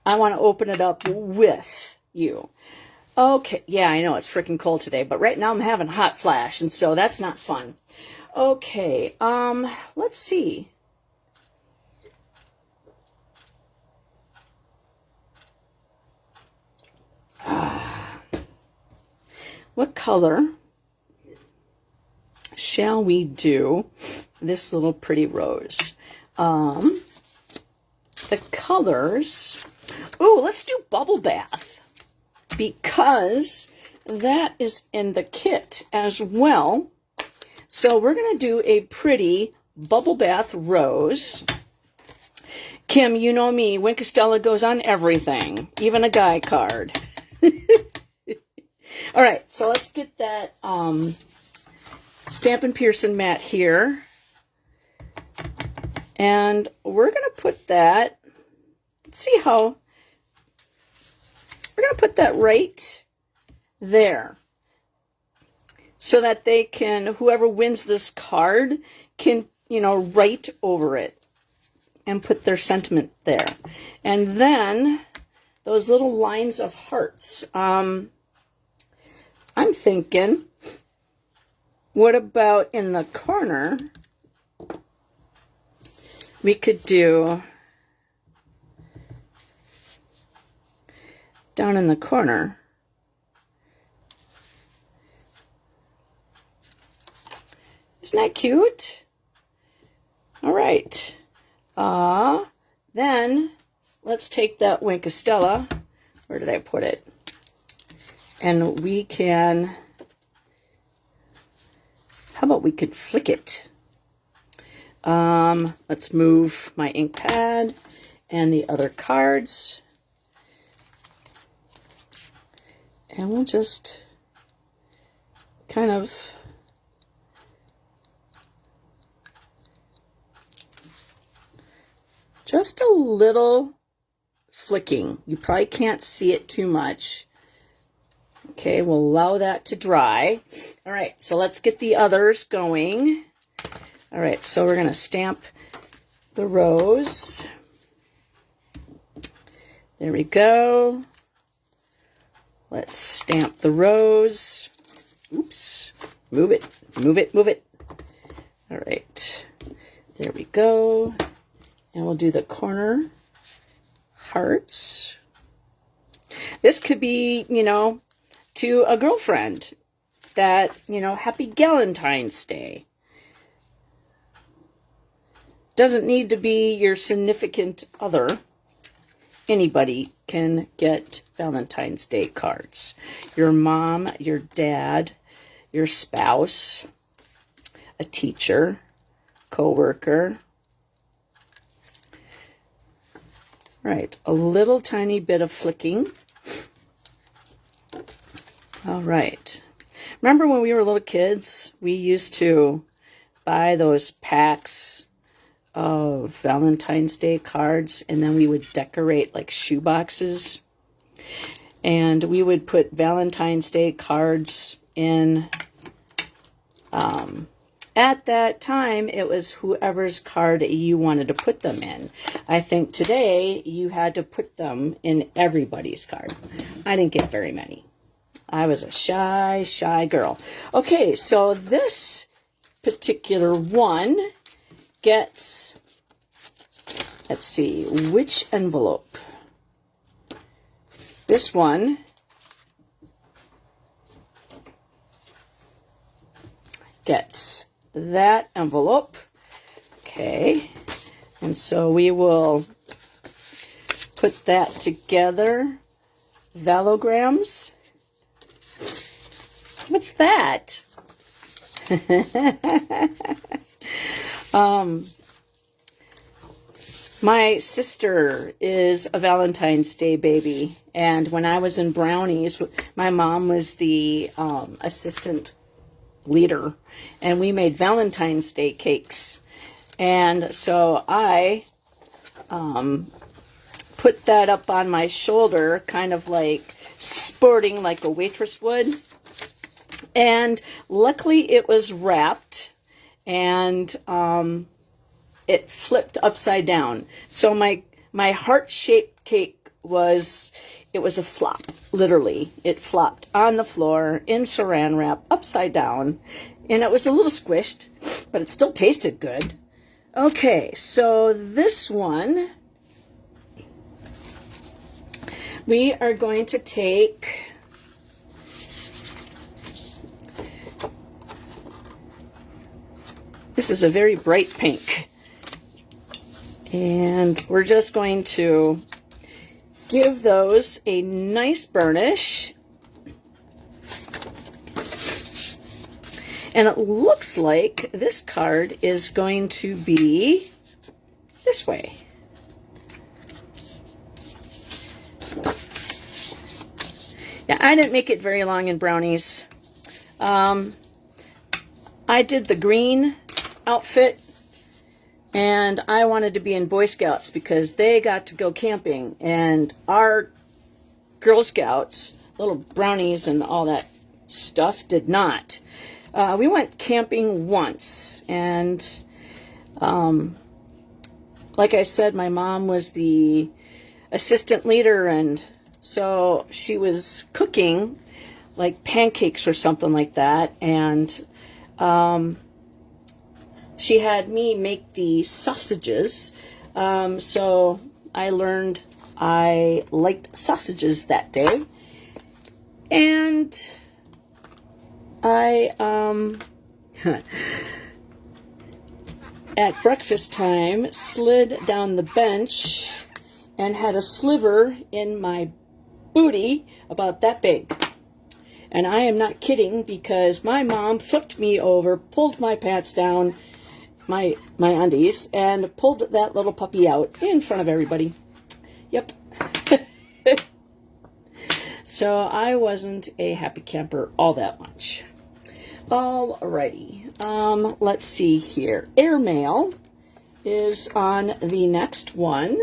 A: want to open it up with you. Okay, yeah, I know it's freaking cold today, but right now I'm having hot flash, and so that's not fun. Okay, let's see. What color shall we do this little pretty rose? The colors, ooh, let's do Bubble Bath, because that is in the kit as well. So we're going to do a pretty Bubble Bath rose. Kim, you know me, Winkostella goes on everything, even a guy card. All right, so let's get that Stampin' Pearson mat here. And we're going to put that, see how, we're going to put that right there so that they can, whoever wins this card can, you know, write over it and put their sentiment there. And then those little lines of hearts. I'm thinking, what about in the corner? We could do, down in the corner, isn't that cute? All right. Then let's take that Wink of Stella. Where did I put it? And we can, how about we could flick it? Let's move my ink pad and the other cards. And we'll just kind of just a little flicking. You probably can't see it too much. Okay, we'll allow that to dry. All right, so let's get the others going. All right, so we're going to stamp the rose. There we go. Let's stamp the rose. Oops, move it, move it, move it. All right, there we go. And we'll do the corner hearts. This could be, you know, to a girlfriend that, you know, happy Galentine's Day. Doesn't need to be your significant other. Anybody can get Valentine's Day cards. Your mom, your dad, your spouse, a teacher, coworker. Right, a little tiny bit of flicking. All right. Remember when we were little kids, we used to buy those packs of Valentine's Day cards, and then we would decorate like shoe boxes. And we would put Valentine's Day cards in, at that time, it was whoever's card you wanted to put them in. I think today you had to put them in everybody's card. I didn't get very many. I was a shy girl. Okay, so this particular one gets, let's see, which envelope? This one gets that envelope. Okay, and so we will put that together. Valograms. What's that? My sister is a Valentine's Day baby, and when I was in Brownies, my mom was the assistant leader, and we made Valentine's Day cakes. And so I put that up on my shoulder, kind of like sporting like a waitress would. And luckily it was wrapped, and it flipped upside down. So my heart-shaped cake was, it was a flop, literally. It flopped on the floor in saran wrap, upside down, and it was a little squished, but it still tasted good. Okay, so this one, we are going to take this is a very bright pink, and we're just going to give those a nice burnish. And it looks like this card is going to be this way. Yeah, I didn't make it very long in Brownies. I did the green outfit, and I wanted to be in Boy Scouts because they got to go camping, and our Girl Scouts, little brownies and all that stuff, did not. We went camping once, and like I said, my mom was the assistant leader, and so she was cooking like pancakes or something like that, and she had me make the sausages, so I learned I liked sausages that day, and I at breakfast time slid down the bench and had a sliver in my booty about that big. And I am not kidding, because my mom flipped me over, pulled my pants down, my undies, and pulled that little puppy out in front of everybody. Yep. So I wasn't a happy camper all that much. Alrighty. Let's see here. Airmail is on the next one.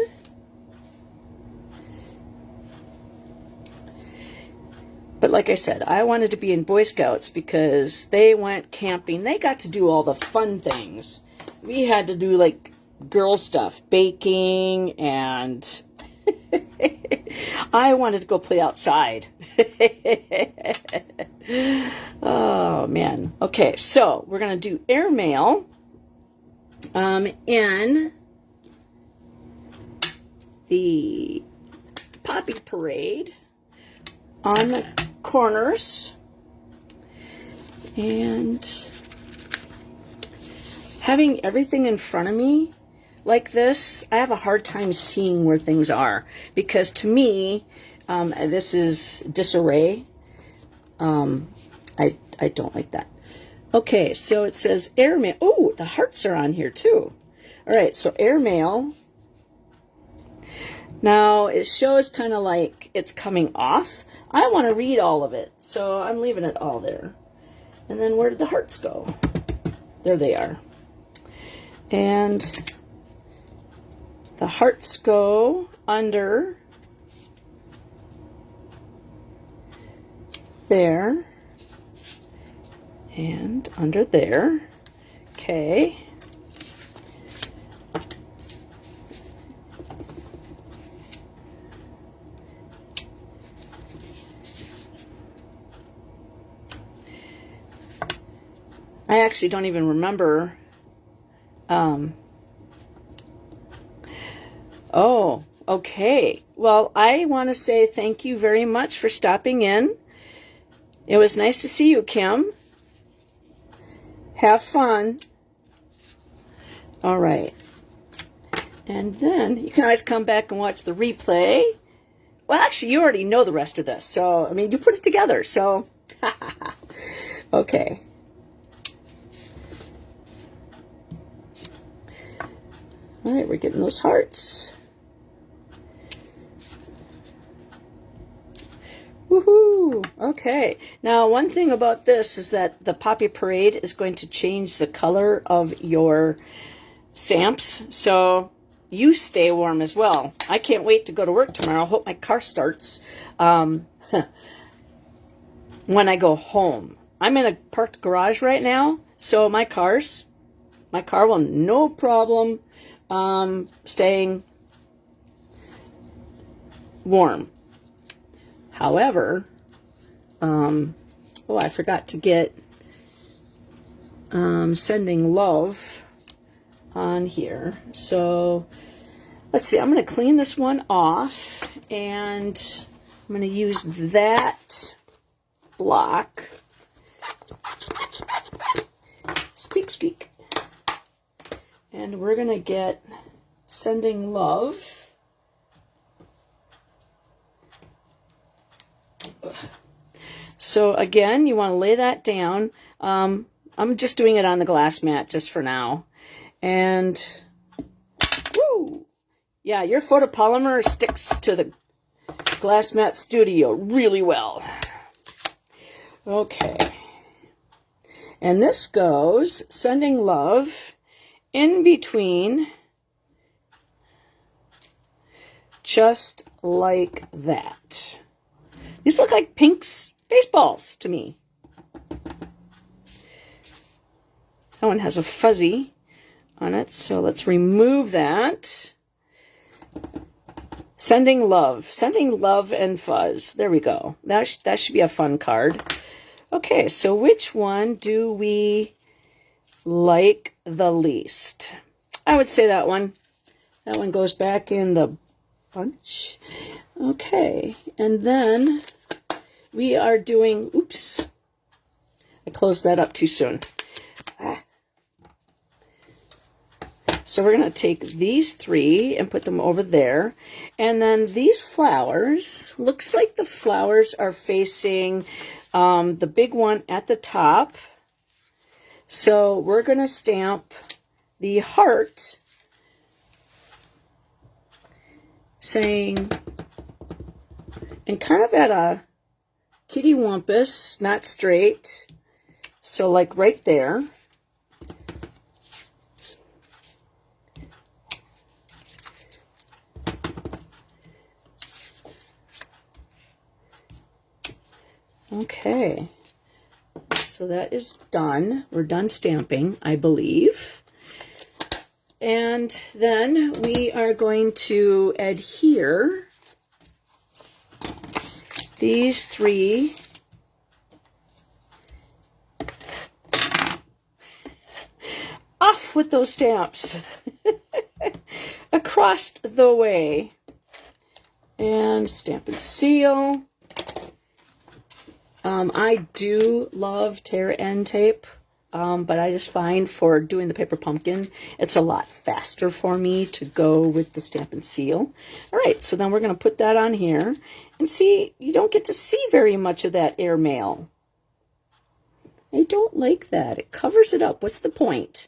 A: But like I said, I wanted to be in Boy Scouts because they went camping. They got to do all the fun things. We had to do like girl stuff, baking, and I wanted to go play outside. Oh, man. Okay, so we're going to do airmail in the Poppy Parade on the corners, and having everything in front of me like this, I have a hard time seeing where things are, because to me, this is disarray. I don't like that. Okay, so it says airmail. Oh, the hearts are on here too. All right, so airmail. Now, it shows kind of like it's coming off. I want to read all of it, so I'm leaving it all there. And then where did the hearts go? There they are. And the hearts go under there and under there. Okay. I actually don't even remember. Oh, okay. Well, I want to say thank you very much for stopping in. It was nice to see you, Kim. Have fun. All right. And then you can always come back and watch the replay. Well, actually, you already know the rest of this. So, I mean, you put it together. So, okay. All right, we're getting those hearts. Woohoo! Okay. Now, one thing about this is that the Poppy Parade is going to change the color of your stamps, so you stay warm as well. I can't wait to go to work tomorrow. Hope my car starts when I go home. I'm in a parked garage right now, so my car will no problem staying warm. However, oh, I forgot to get sending love on here. So let's see, I'm going to clean this one off, and I'm going to use that block. Squeak, squeak. And we're going to get sending love. So again, you want to lay that down. I'm just doing it on the glass mat just for now. And, woo! Yeah, your photopolymer sticks to the glass mat studio really well. Okay. And this goes sending love in between, just like that. These look like pink baseballs to me. That one has a fuzzy on it, so let's remove that. Sending love and fuzz. There we go. That should be a fun card. Okay, so which one do we like the least? I would say that one. That one goes back in the bunch. Okay, and then we are doing, oops, I closed that up too soon. So we're going to take these three and put them over there. And then these flowers, looks like the flowers are facing the big one at the top. So we're going to stamp the heart saying, and kind of at a kitty wampus, not straight. So like right there. Okay, so that is done. We're done stamping, I believe. And then we are going to adhere these three off with those stamps across the way. And stamp and seal. I do love tear end tape, but I just find for doing the paper pumpkin, it's a lot faster for me to go with the stamp and seal. All right, so then we're going to put that on here. And see, you don't get to see very much of that airmail. I don't like that. It covers it up. What's the point?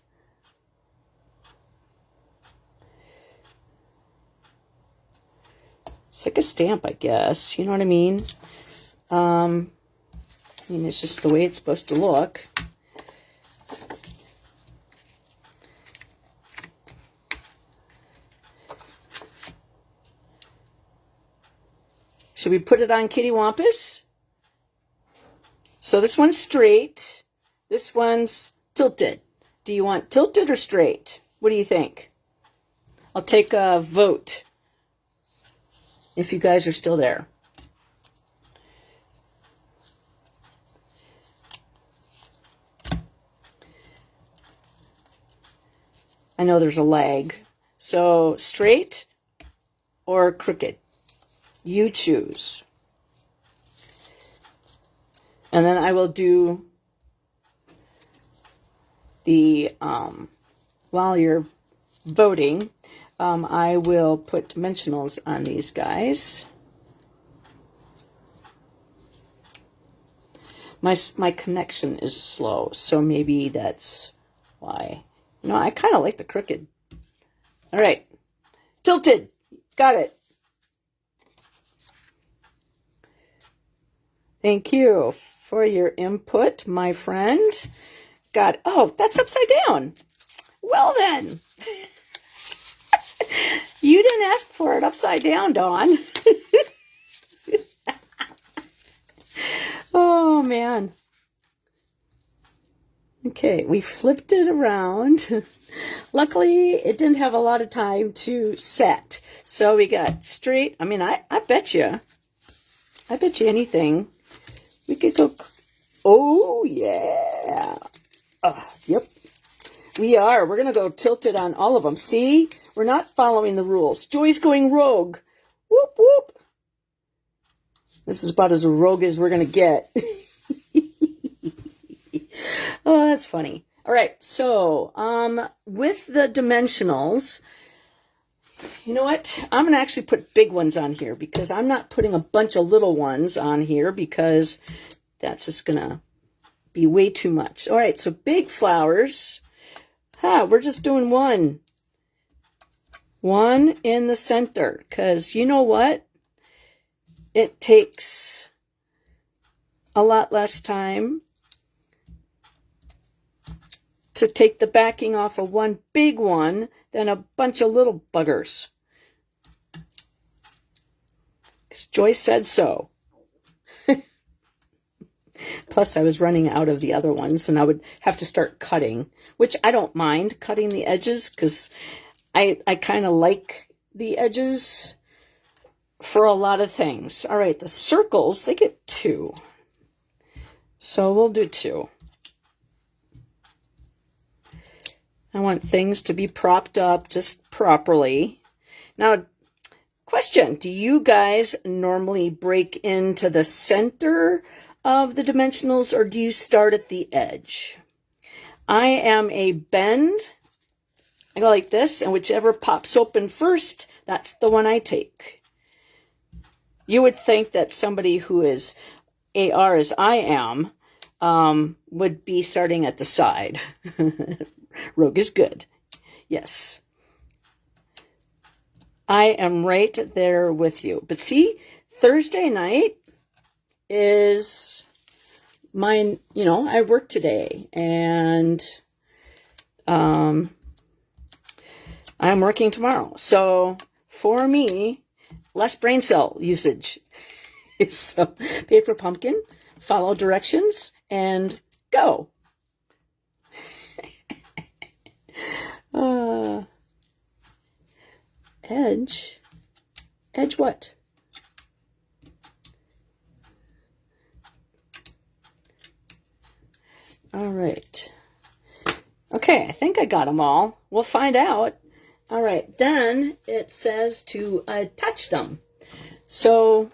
A: It's like a stamp, I guess. You know what I mean? I mean, it's just the way it's supposed to look. Should we put it on Kitty Wampus? So this one's straight. This one's tilted. Do you want tilted or straight? What do you think? I'll take a vote if you guys are still there. I know there's a lag. So straight or crooked? You choose. And then I will do the, while you're voting, I will put dimensionals on these guys. My connection is slow, so maybe that's why. You know, I kind of like the crooked. All right. Tilted. Got it. Thank you for your input, my friend. Got it. Oh, that's upside down. Well then. You didn't ask for it upside down, Dawn. Oh, man. Okay, we flipped it around. Luckily, it didn't have a lot of time to set. So we got straight. I mean, I bet you anything. We could go. Oh, yeah. Yep. We are. We're going to go tilted on all of them. See? We're not following the rules. Joy's going rogue. Whoop, whoop. This is about as rogue as we're going to get. Oh, that's funny. All right, so with the dimensionals, you know what? I'm going to actually put big ones on here because I'm not putting a bunch of little ones on here because that's just going to be way too much. All right, so big flowers. We're just doing one. One in the center because you know what? It takes a lot less time to take the backing off of one big one than a bunch of little buggers. Because Joyce said so. Plus, I was running out of the other ones, and I would have to start cutting, which I don't mind cutting the edges, because I kind of like the edges for a lot of things. All right, the circles, they get 2. So we'll do 2. I want things to be propped up just properly. Now, question, do you guys normally break into the center of the dimensionals, or do you start at the edge? I am a bend. I go like this, and whichever pops open first, that's the one I take. You would think that somebody who is AR as I am would be starting at the side. Rogue is good. Yes. I am right there with you. But see, Thursday night is mine, I work today, and I'm working tomorrow. So for me, less brain cell usage. So paper pumpkin, follow directions, and go. Edge what? All right. Okay, I think I got them all. We'll find out. All right, then it says to attach them. So,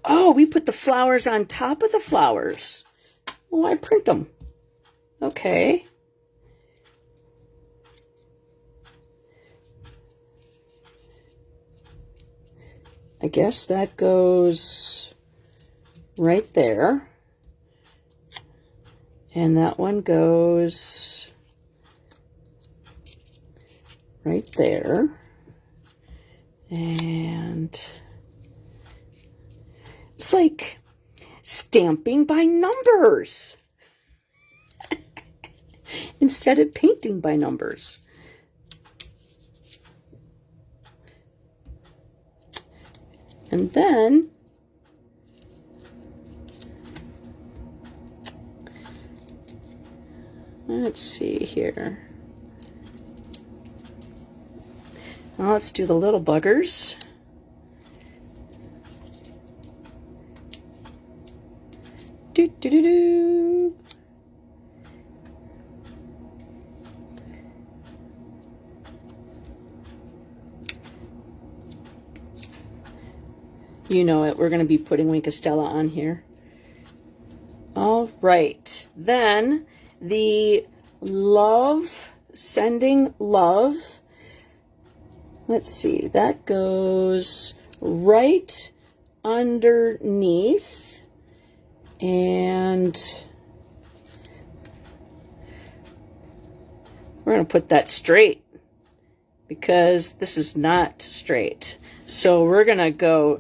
A: oh, we put the flowers on top of the flowers. Oh, I print them. Okay. I guess that goes right there. And that one goes right there. And it's like stamping by numbers instead of painting by numbers. And then let's see here. Now let's do the little buggers. Do do do do. You know it. We're going to be putting Wink of Stella on here. All right. Then the love, sending love. Let's see. That goes right underneath. And we're going to put that straight because this is not straight. So we're going to go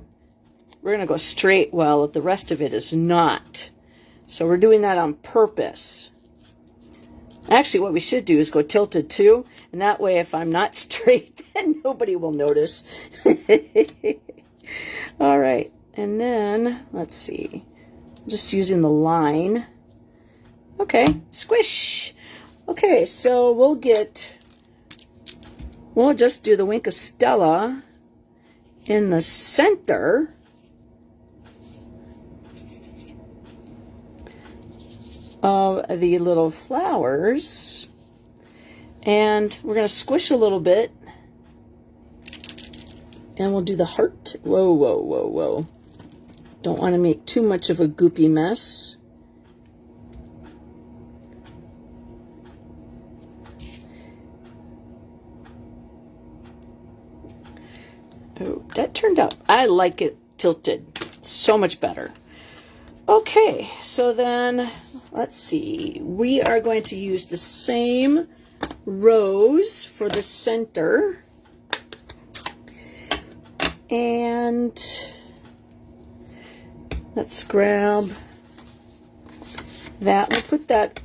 A: straight while the rest of it is not. So we're doing that on purpose. Actually, what we should do is go tilted too, and that way if I'm not straight, then nobody will notice. All right, and then, let's see. Just using the line. Okay, squish. Okay, so we'll just do the Wink of Stella in the center. Of the little flowers, and we're going to squish a little bit, and we'll do the heart. Whoa, whoa, whoa, whoa. Don't want to make too much of a goopy mess. Oh, that turned out, I like it tilted so much better. Okay, so then, let's see. We are going to use the same rose for the center. And let's grab that. We'll put that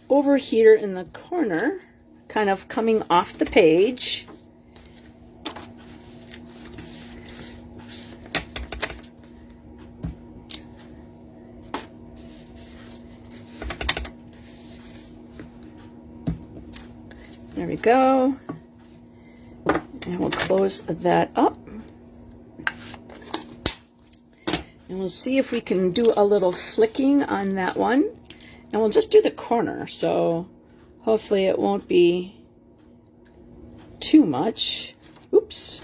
A: over here in the corner, kind of coming off the page. There we go. And we'll close that up. And we'll see if we can do a little flicking on that one. And we'll just do the corner, so hopefully it won't be too much. Oops.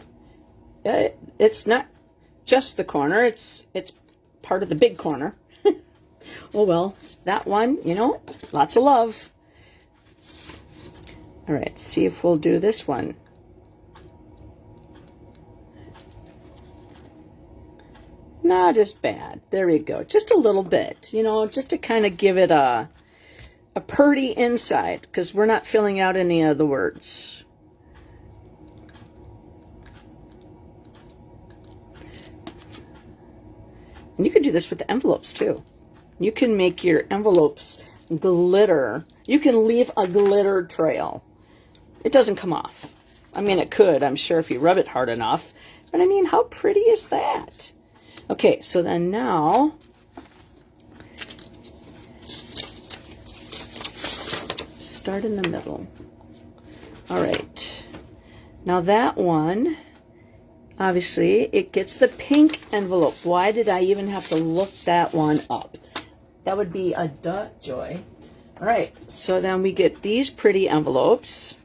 A: It's not just the corner, it's part of the big corner. Oh well, that one, you know, lots of love. All right, see if we'll do this one. Not as bad. There we go. Just a little bit, you know, just to kind of give it a purty inside, because we're not filling out any of the words. And you can do this with the envelopes too. You can make your envelopes glitter. You can leave a glitter trail. It doesn't come off. I mean, it could, I'm sure, if you rub it hard enough. But I mean, how pretty is that? Okay, so then now, start in the middle. All right, now that one, obviously, it gets the pink envelope. Why did I even have to look that one up? That would be a duh, Joy. All right, so then we get these pretty envelopes.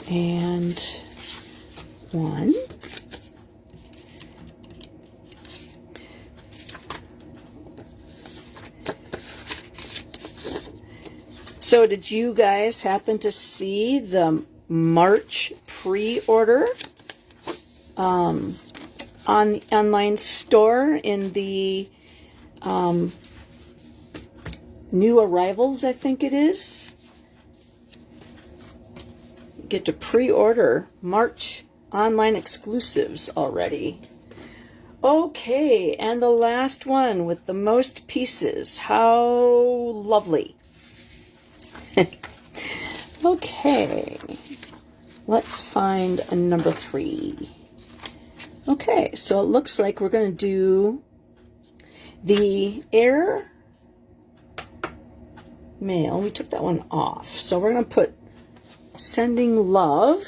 A: And one. So did you guys happen to see the March pre-order on the online store in the new arrivals, I think it is? You get to pre-order March online exclusives already. Okay, and the last one with the most pieces. How lovely. Okay, let's find a number 3. Okay, so it looks like we're going to do the air mail. We took that one off, so we're going to put sending love.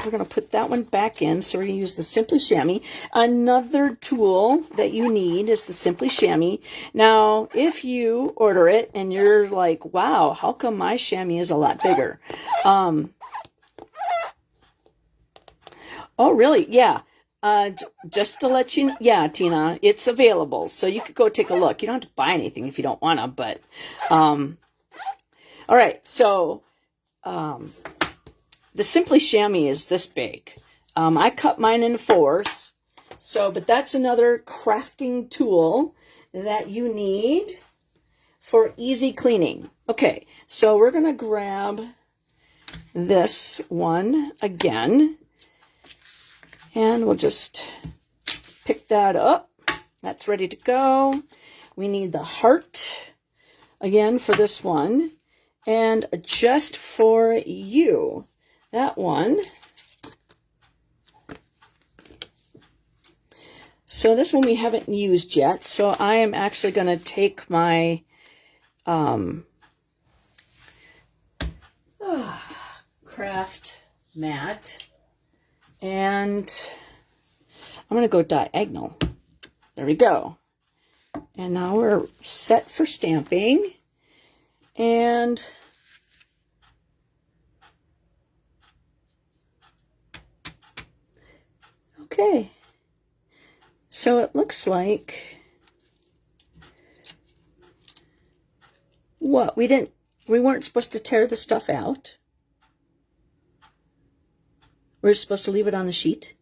A: We're going to put that one back in, so we're going to use the Simply Chamois. Another tool that you need is the Simply Chamois. Now, if you order it and you're like, wow, how come my chamois is a lot bigger? Oh, really? Yeah. Just to let you know, yeah, Tina, it's available, so you could go take a look. You don't have to buy anything if you don't want to, but, all right, so, the Simply Chamois is this big. I cut mine into 4s. So, but that's another crafting tool that you need for easy cleaning. Okay, so we're going to grab this one again. And we'll just pick that up. That's ready to go. We need the heart again for this one. And just for you. That one. So this one we haven't used yet. So I am actually going to take my craft mat and I'm going to go diagonal. There we go. And now we're set for stamping. And okay, so it looks like, what, we weren't supposed to tear the stuff out? We're supposed to leave it on the sheet?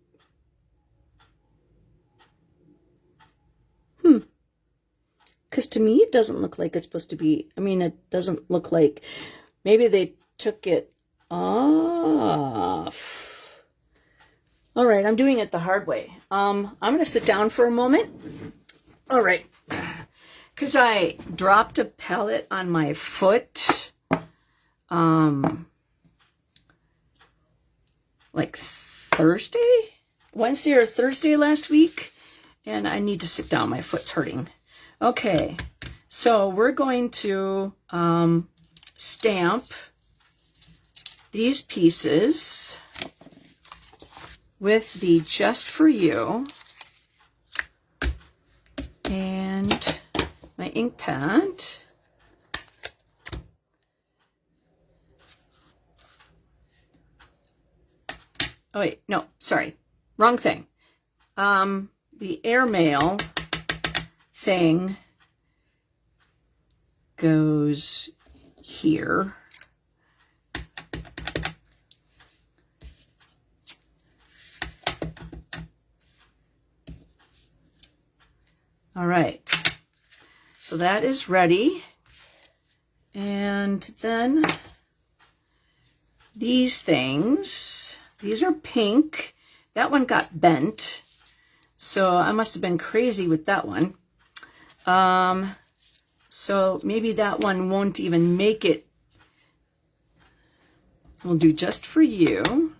A: Because to me, it doesn't look like it's supposed to be, I mean, it doesn't look like, maybe they took it off. All right, I'm doing it the hard way. I'm going to sit down for a moment All right. Because I dropped a pellet on my foot like Wednesday or Thursday last week, and I need to sit down. My foot's hurting. Okay, so we're going to stamp these pieces with the Just For You and my ink pad. Oh wait, no, sorry, wrong thing. The airmail thing goes here. All right, so that is ready. And then these things, these are pink. That one got bent, so I must have been crazy with that one. So maybe that one won't even make it. We'll do Just For You.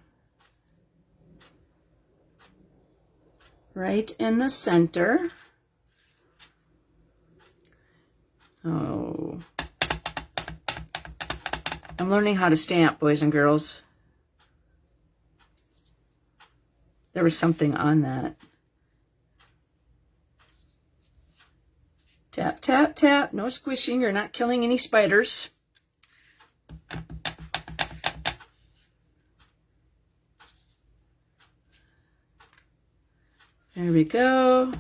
A: Right in the center. Oh. I'm learning how to stamp, boys and girls. There was something on that. Tap, tap, tap. No squishing. You're not killing any spiders. There we go.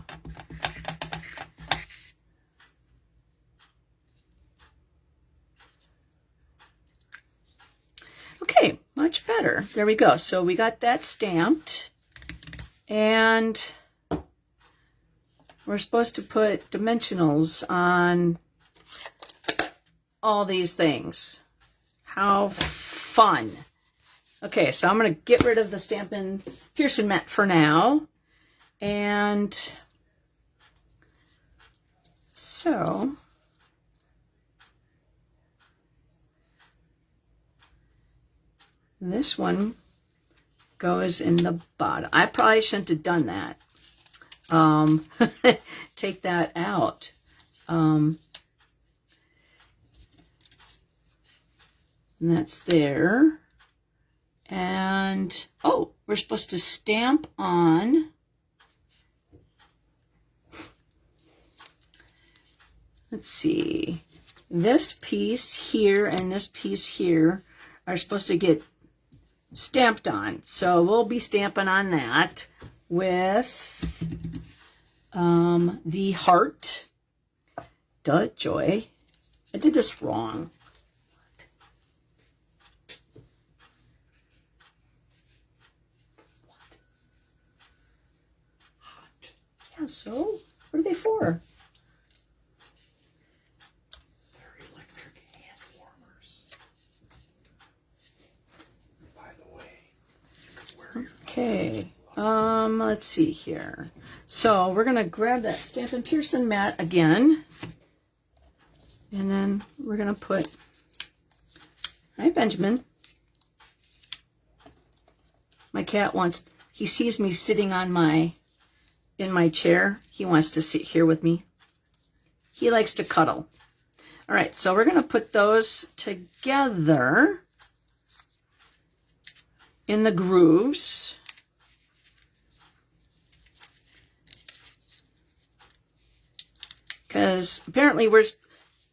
A: Okay, much better. There we go. So we got that stamped. And we're supposed to put dimensionals on all these things. How fun. Okay, so I'm going to get rid of the Stampin' Pearson mat for now. And so this one goes in the bottom. I probably shouldn't have done that. Take that out. And that's there. And, oh, we're supposed to stamp on. Let's see. This piece here and this piece here are supposed to get stamped on. So we'll be stamping on that with the heart. Duh, Joy. I did this wrong. What? Hot. Yeah, so? What are they for?
B: They're electric hand warmers. By the way, you could wear your...
A: Okay. Let's see here. So we're gonna grab that Stampin' Pearson mat again. And then we're gonna put, hi Benjamin. My cat wants, he sees me sitting on in my chair. He wants to sit here with me. He likes to cuddle. All right, so we're gonna put those together in the grooves. Because apparently we're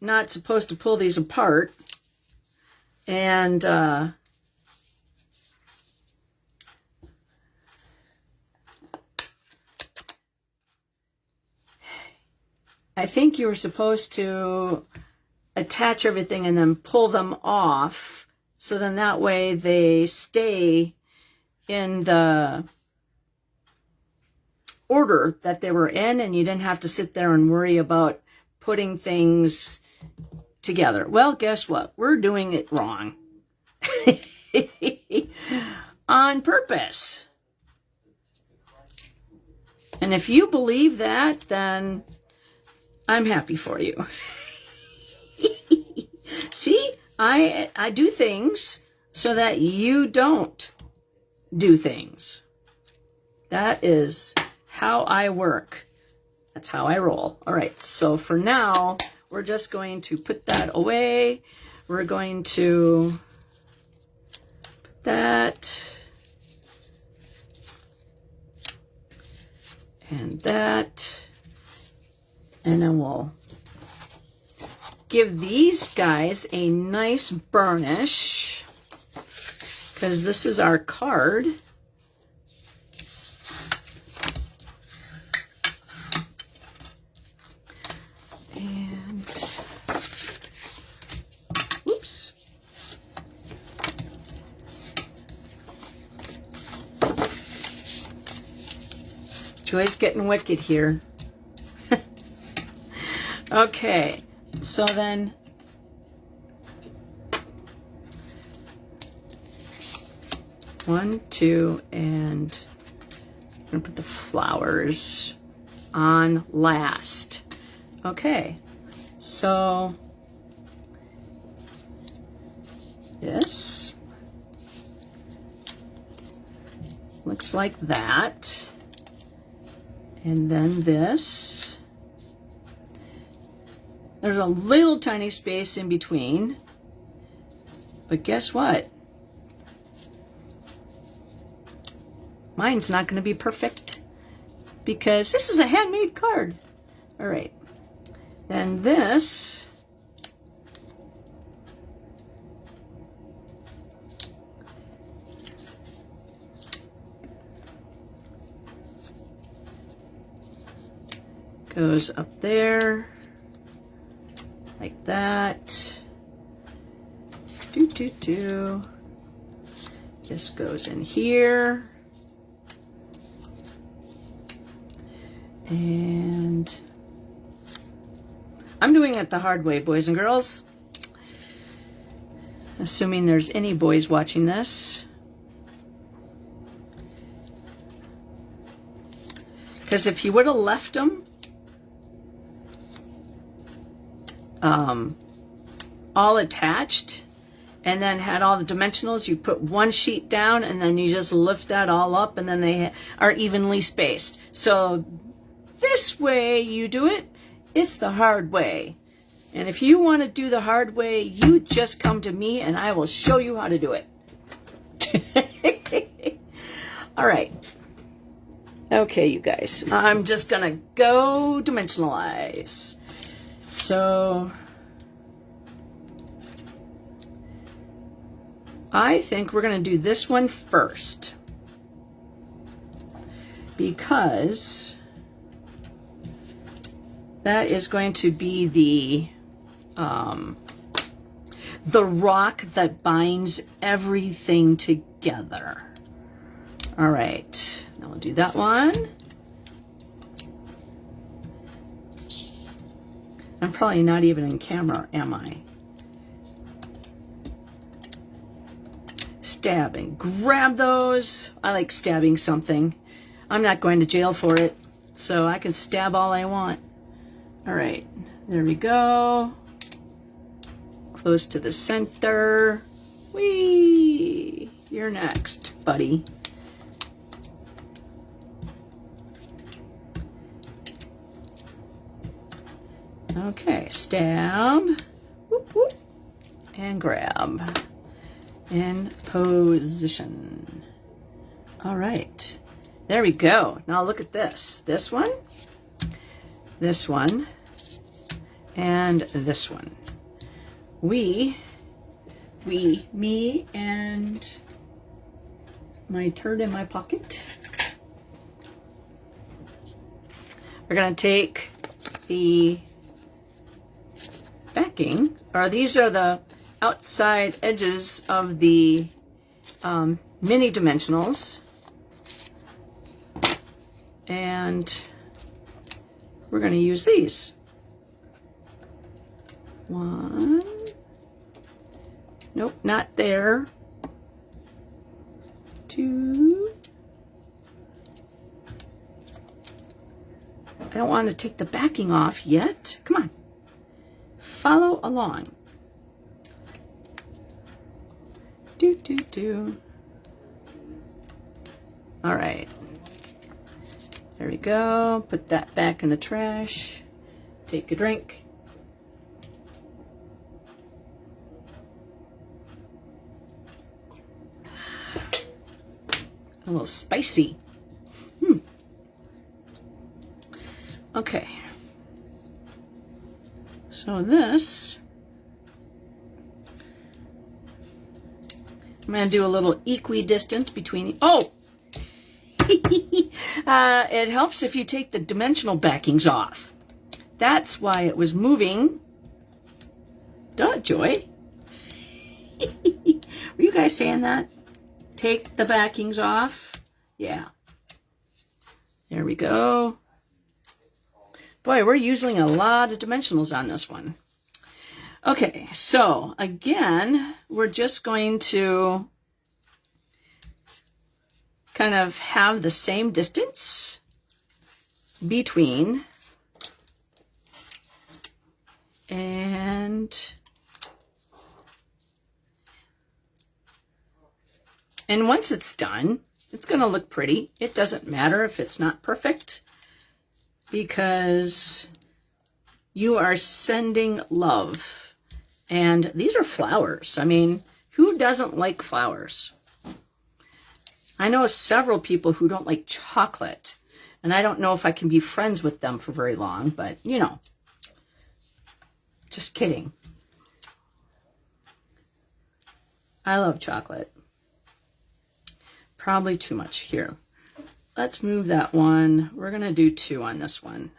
A: not supposed to pull these apart. And I think you were supposed to attach everything and then pull them off. So then that way they stay in the order that they were in, and you didn't have to sit there and worry about putting things together. Well, guess what? We're doing it wrong. On purpose. And if you believe that, then I'm happy for you. See, I do things so that you don't do things. That is how I work. That's how I roll. All right, so for now, we're just going to put that away. We're going to put that and that, and then we'll give these guys a nice burnish because this is our card. And whoops. Joy's getting wicked here. Okay, so then one, two, and I'm gonna put the flowers on last. Okay, so this looks like that. And then this, there's a little tiny space in between, but guess what? Mine's not going to be perfect because this is a handmade card. All right, then this, goes up there like that. This goes in here. And I'm doing it the hard way, boys and girls. Assuming there's any boys watching this. Because if you would have left them all attached and then had all the dimensionals, you put one sheet down and then you just lift that all up and then they are evenly spaced. So this way you do it, it's the hard way. And if you want to do the hard way, you just come to me and I will show you how to do it. All right. Okay, you guys, I'm just gonna go dimensionalize. So I think we're going to do this one first because that is going to be the rock that binds everything together. All right, now we'll do that one. I'm probably not even in camera, am I? Stabbing. Grab those. I like stabbing something. I'm not going to jail for it, so I can stab all I want. All right, there we go. Close to the center. Whee! You're next, buddy. Okay, stab, whoop, whoop, and grab, in position. All right, there we go. Now look at this. This one, and this one. Me, and my turd in my pocket. We're gonna take the backing, or these are the outside edges of the mini dimensionals, and we're going to use these. One, nope, not there. Two, I don't want to take the backing off yet. Come on. Follow along. Do, do, do. All right. There we go. Put that back in the trash. Take a drink. A little spicy. Okay. So this, I'm going to do a little equidistant between, oh! It helps if you take the dimensional backings off. That's why it was moving. Duh, Joy. Were you guys saying that? Take the backings off? Yeah. There we go. Boy, we're using a lot of dimensionals on this one. Okay, so again, we're just going to kind of have the same distance between and once it's done, it's going to look pretty. It doesn't matter if it's not perfect, because you are sending love. And these are flowers. I mean, who doesn't like flowers? I know several people who don't like chocolate, and I don't know if I can be friends with them for very long, but you know, just kidding. I love chocolate. Probably too much here. Let's move that one. We're going to do 2 on this one.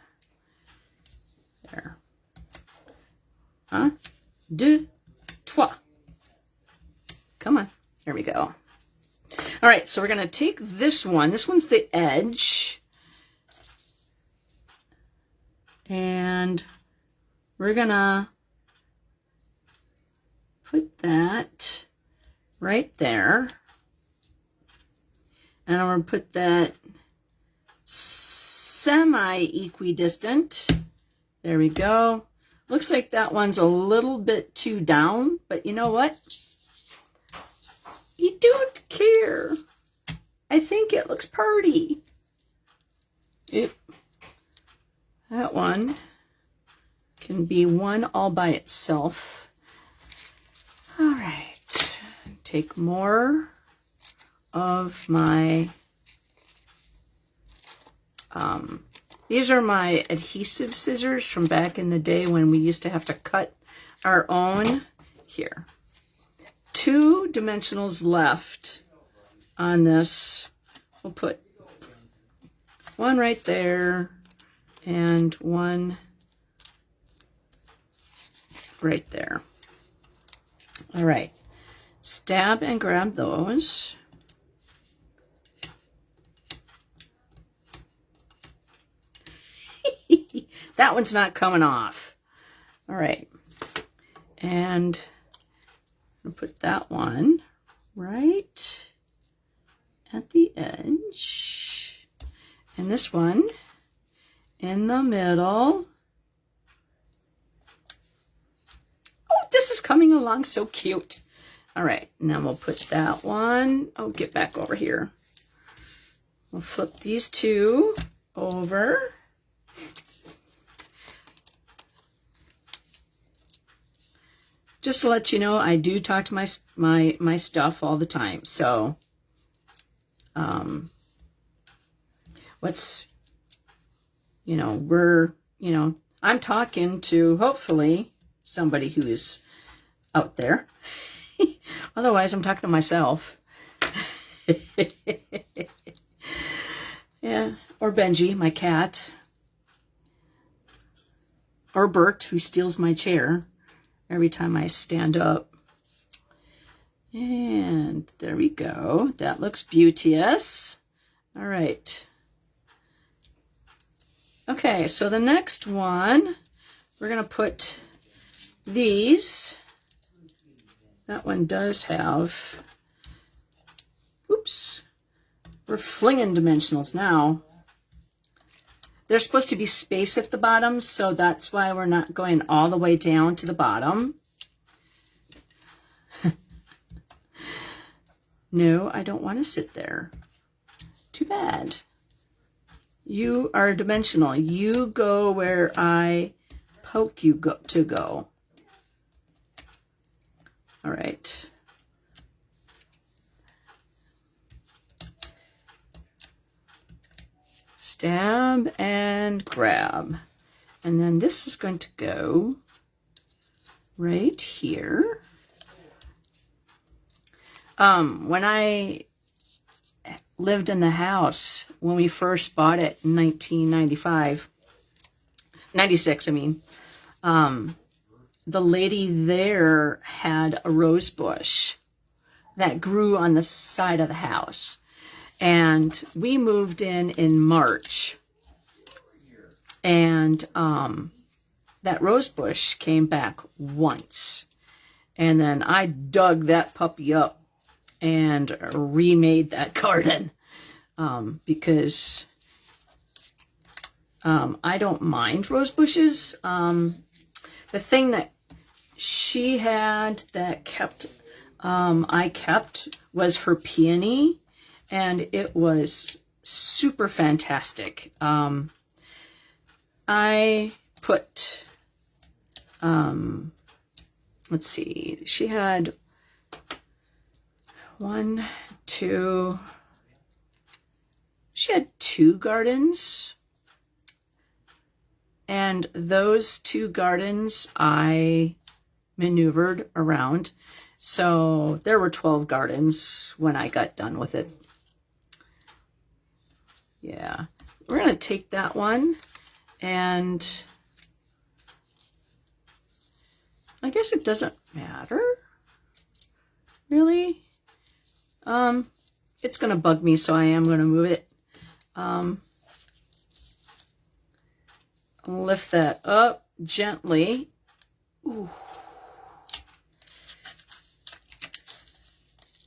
A: There. 1, 2, 3. Come on. There we go. All right, so we're going to take this one. This one's the edge. And we're going to put that right there. And I'm going to put that semi-equidistant. There we go. Looks like that one's a little bit too down, but you know what? You don't care. I think it looks pretty. Yep. That one can be one all by itself. All right. Take more of my, these are my adhesive scissors from back in the day when we used to have to cut our own. Here. 2 dimensionals left on this. We'll put one right there and one right there. All right. Stab and grab those. That one's not coming off. All right. And I'll put that one right at the edge. And this one in the middle. Oh, this is coming along so cute. All right. And then we'll put that one. Oh, get back over here. We'll flip these 2 over. Just to let you know, I do talk to my stuff all the time. So, I'm talking to hopefully somebody who is out there. Otherwise, I'm talking to myself. Yeah, or Benji, my cat, or Bert, who steals my chair every time I stand up. And there we go. That looks beauteous. All right. Okay, so the next one, we're going to put these. That one does have, oops, we're flinging dimensionals now. there's supposed to be space at the bottom, so that's why we're not going all the way down to the bottom. No, I don't want to sit there. Too bad. You are dimensional. You go where I poke you to go. All right. Stab and grab. And then this is going to go right here. When I lived in the house, when we first bought it in 96, I mean, the lady there had a rose bush that grew on the side of the house. And we moved in March. And that rose bush came back once. And then I dug that puppy up and remade that garden because I don't mind rose bushes. The thing that she had that I kept was her peony, and it was super fantastic. I put, let's see, she had she had 2 gardens, and those 2 gardens I maneuvered around. So there were 12 gardens when I got done with it. Yeah, we're gonna take that one, and I guess it doesn't matter, really. It's gonna bug me, so I am gonna move it. Lift that up gently. Ooh.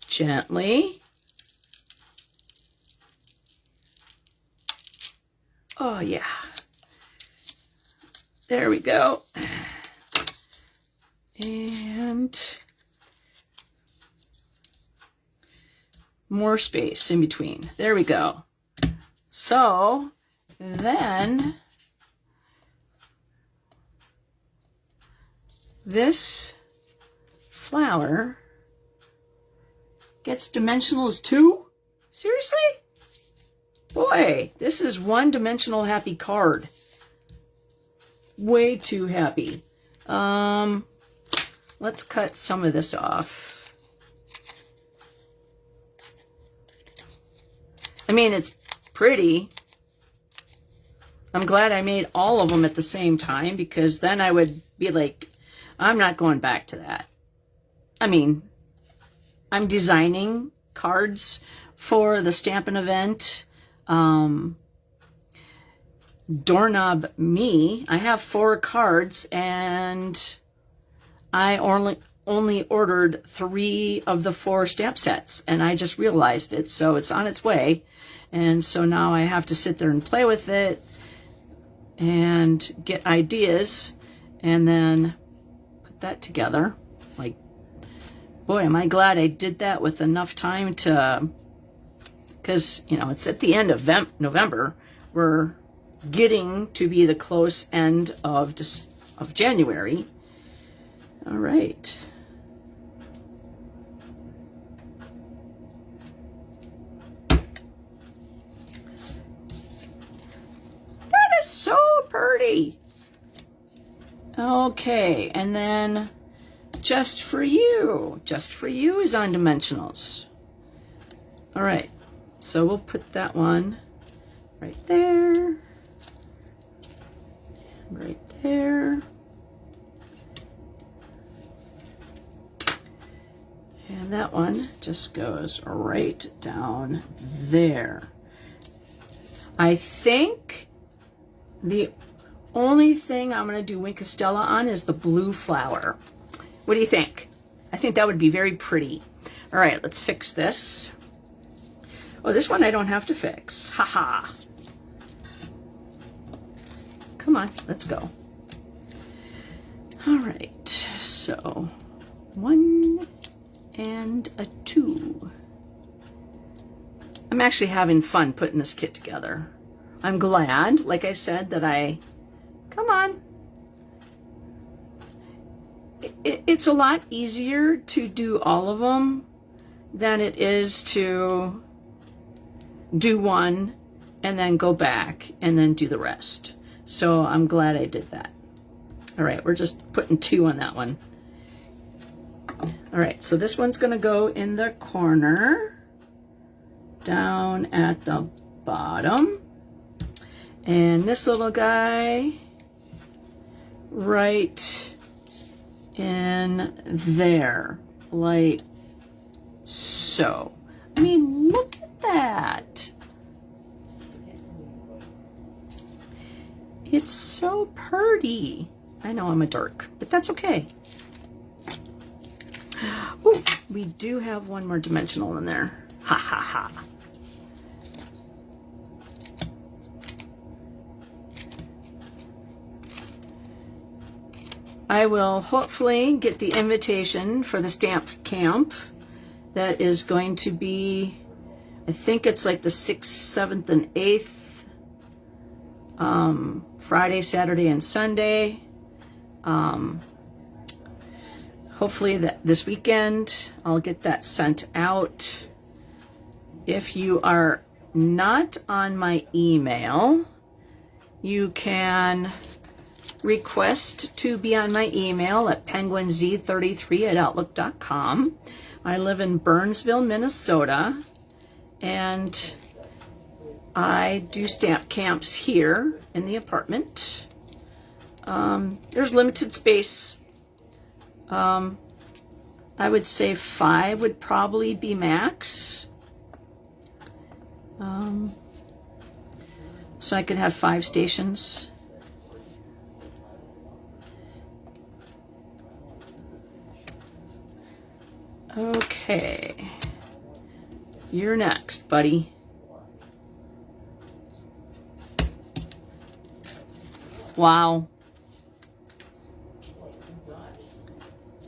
A: Gently. Oh yeah. There we go. And more space in between. There we go. So then this flower gets dimensionals too? Seriously? Boy, this is one-dimensional happy card. Way too happy. Let's cut some of this off. I mean, it's pretty. I'm glad I made all of them at the same time, because then I would be like, I'm not going back to that. I mean, I'm designing cards for the Stampin' event. Doorknob Me, I have 4 cards, and I only ordered 3 of the 4 stamp sets, and I just realized it, so it's on its way. And so now I have to sit there and play with it and get ideas and then put that together. Like, boy, am I glad I did that with enough time to, because, you know, it's at the end of November. We're getting to be the close end of January. All right. That is so pretty. Okay, and then Just For You. Just For You is on dimensionals. All right, so we'll put that one right there, and right there. And that one just goes right down there. I think the only thing I'm going to do Wink Costella on is the blue flower. What do you think? I think that would be very pretty. All right, let's fix this. Oh, this one I don't have to fix. Haha. Come on, let's go. All right, so 1 and a 2. I'm actually having fun putting this kit together. I'm glad, like I said, that come on. It's a lot easier to do all of them than it is to do one and then go back and then do the rest. So I'm glad I did that. All right, we're just putting 2 on that one. All right, so this one's gonna go in the corner, down at the bottom. And this little guy right in there, like so. I mean, look at that. It's so pretty. I know I'm a dork, but that's okay. Ooh, we do have one more dimensional in there. Ha ha ha. I will hopefully get the invitation for the stamp camp. That is going to be, I think it's like the 6th, 7th, and 8th. Friday, Saturday, and Sunday. Hopefully this weekend I'll get that sent out. If you are not on my email, you can request to be on my email at penguinz33@outlook.com. I live in Burnsville, Minnesota, and I do stamp camps here in the apartment. There's limited space. I would say 5 would probably be max. So I could have 5 stations. Okay, you're next, buddy. Wow.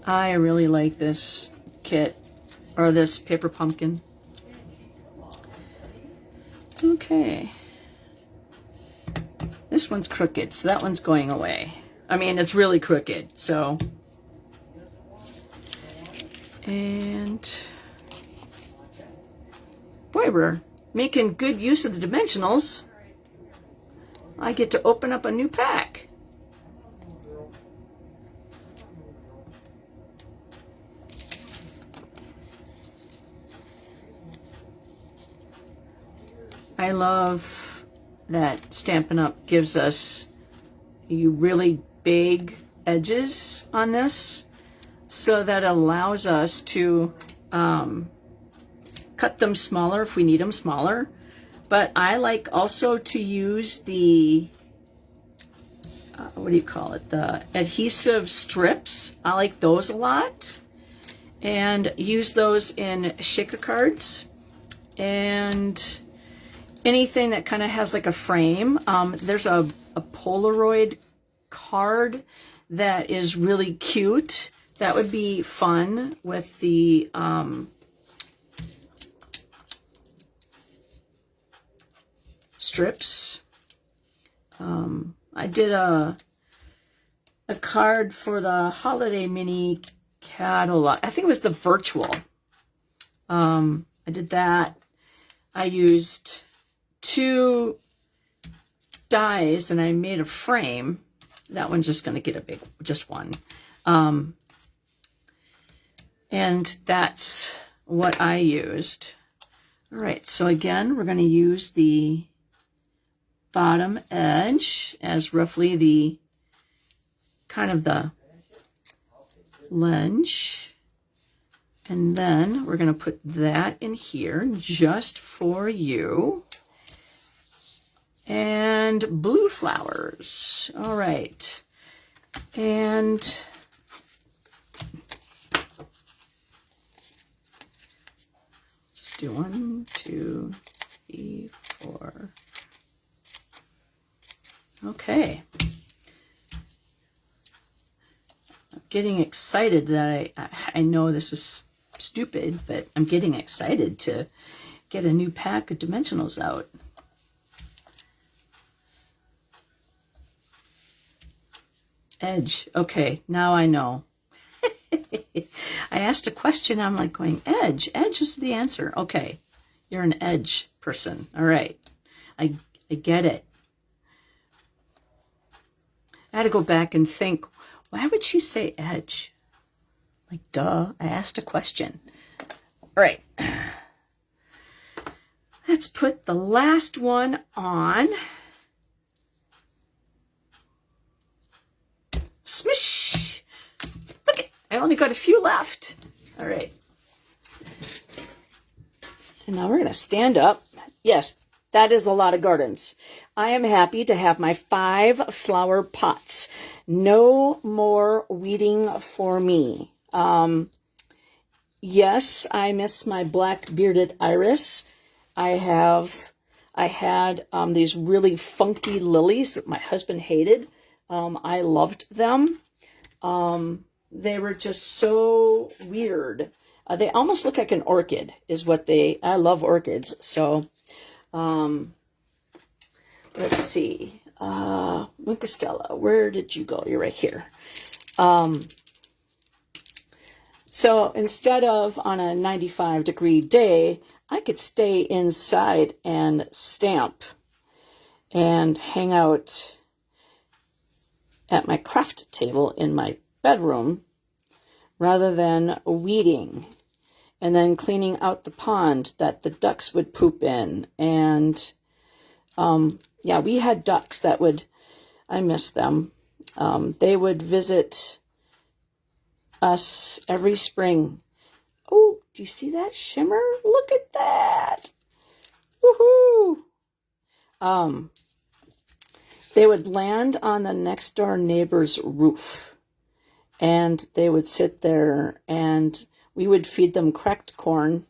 A: I really like this kit, or this paper pumpkin. Okay. This one's crooked, so that one's going away. I mean, it's really crooked, so. And boy, we're making good use of the dimensionals. I get to open up a new pack. I love that Stampin' Up! Gives us really big edges on this, so that allows us to cut them smaller if we need them smaller. But I like also to use the, what do you call it? The adhesive strips. I like those a lot. And use those in shaker cards. And anything that kind of has like a frame. There's a Polaroid card that is really cute. That would be fun with the strips. I did a card for the holiday mini catalog. I think it was the virtual. I did that. I used 2 dies and I made a frame. That one's just going to get a big, just one. And that's what I used. All right, so again, we're going to use the bottom edge as roughly the kind of the lunge. And then we're going to put that in here just for you. And blue flowers. All right. And just do 1, 2, 3, 4. Okay. getting excited that I know this is stupid, but I'm getting excited to get a new pack of dimensionals out. Edge. Okay, now I know. I asked a question. I'm like going, edge. Edge is the answer. Okay, you're an edge person. All right, I get it. I had to go back and think, why would she say edge? Like, duh, I asked a question. All right. Let's put the last one on. Smish! Look it, I only got a few left. All right. And now we're going to stand up. Yes, that is a lot of gardens. I am happy to have my 5 flower pots. No more weeding for me. Yes, I miss my black bearded iris. I had these really funky lilies that my husband hated. I loved them. They were just so weird. They almost look like an orchid is what I love orchids. So, let's see. Winkastella, where did you go? You're right here. So instead of on a 95-degree day, I could stay inside and stamp and hang out at my craft table in my bedroom rather than weeding and then cleaning out the pond that the ducks would poop in. And yeah, we had ducks that I miss them. They would visit us every spring. Oh, do you see that shimmer? Look at that. Woohoo! They would land on the next door neighbor's roof, and they would sit there, and we would feed them cracked corn,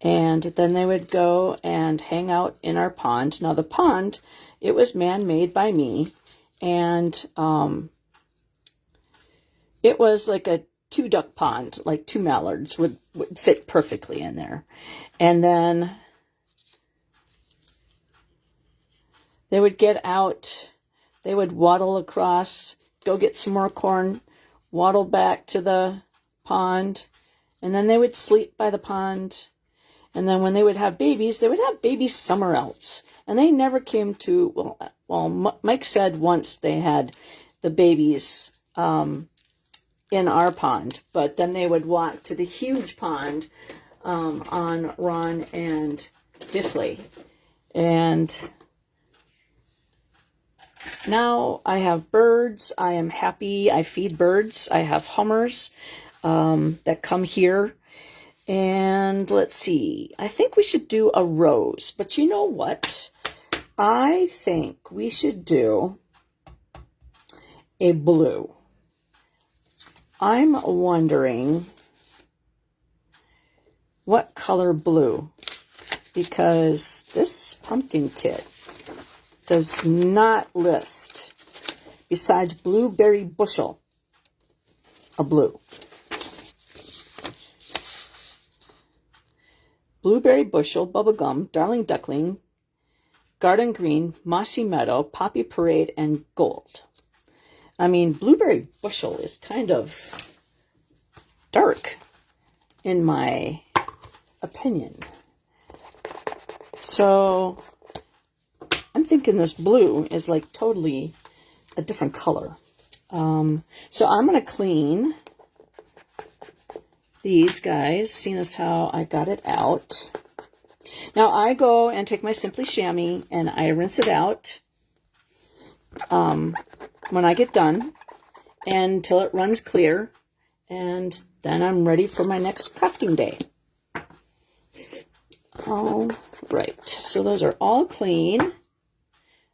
A: and then they would go and hang out in our pond. Now the pond, it was man-made by me, and it was like a 2-duck pond, like 2 mallards would fit perfectly in there. And then they would get out, they would waddle across, go get some more corn, waddle back to the pond, and then they would sleep by the pond. And then when they would have babies, they would have babies somewhere else. And they never came to, well, Mike said once they had the babies in our pond, but then they would walk to the huge pond on Ron and Diffley. And now I have birds. I am happy. I feed birds. I have hummers that come here. And let's see. I think we should do a rose. But you know what? I think we should do a blue. I'm wondering what color blue, because this pumpkin kit does not list, besides blueberry bushel, a blue. Blueberry bushel, bubblegum, darling duckling, garden green, mossy meadow, poppy parade, and gold. I mean, blueberry bushel is kind of dark, in my opinion. So I'm thinking this blue is like totally a different color. So I'm going to clean these guys, seeing as how I got it out. Now I go and take my Simply Chamois and I rinse it out when I get done until it runs clear, and then I'm ready for my next crafting day. All right, so those are all clean.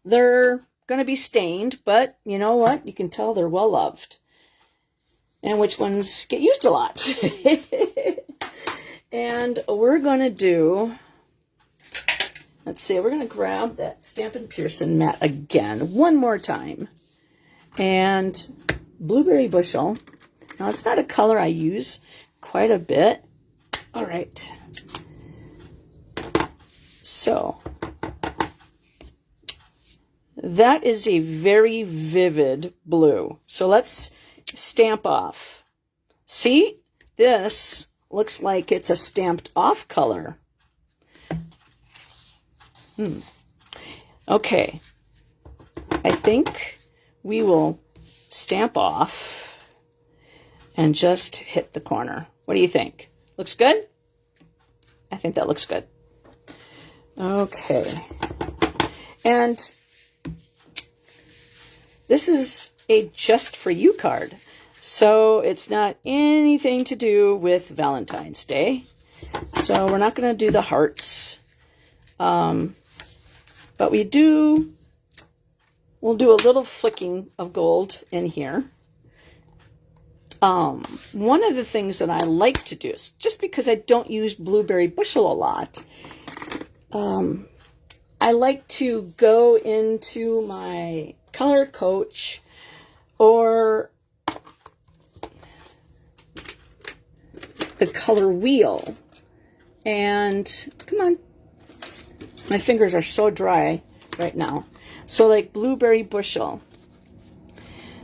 A: They're going to be stained, but you know what? You can tell they're well loved. And which ones get used a lot. And we're going to do, let's see, we're going to grab that Stampin' Pearson mat again, one more time. And Blueberry Bushel. Now, it's not a color I use quite a bit. All right. So, that is a very vivid blue. So, let's stamp off. See? This looks like it's a stamped off color. Okay. I think we will stamp off and just hit the corner. What do you think? Looks good? I think that looks good. Okay. And this is a just for you card. So it's not anything to do with Valentine's Day. So we're not going to do the hearts. But we'll do a little flicking of gold in here. One of the things that I like to do is, just because I don't use Blueberry Bushel a lot, I like to go into my Color Coach or the color wheel, and come on, my fingers are so dry right now. So like Blueberry Bushel.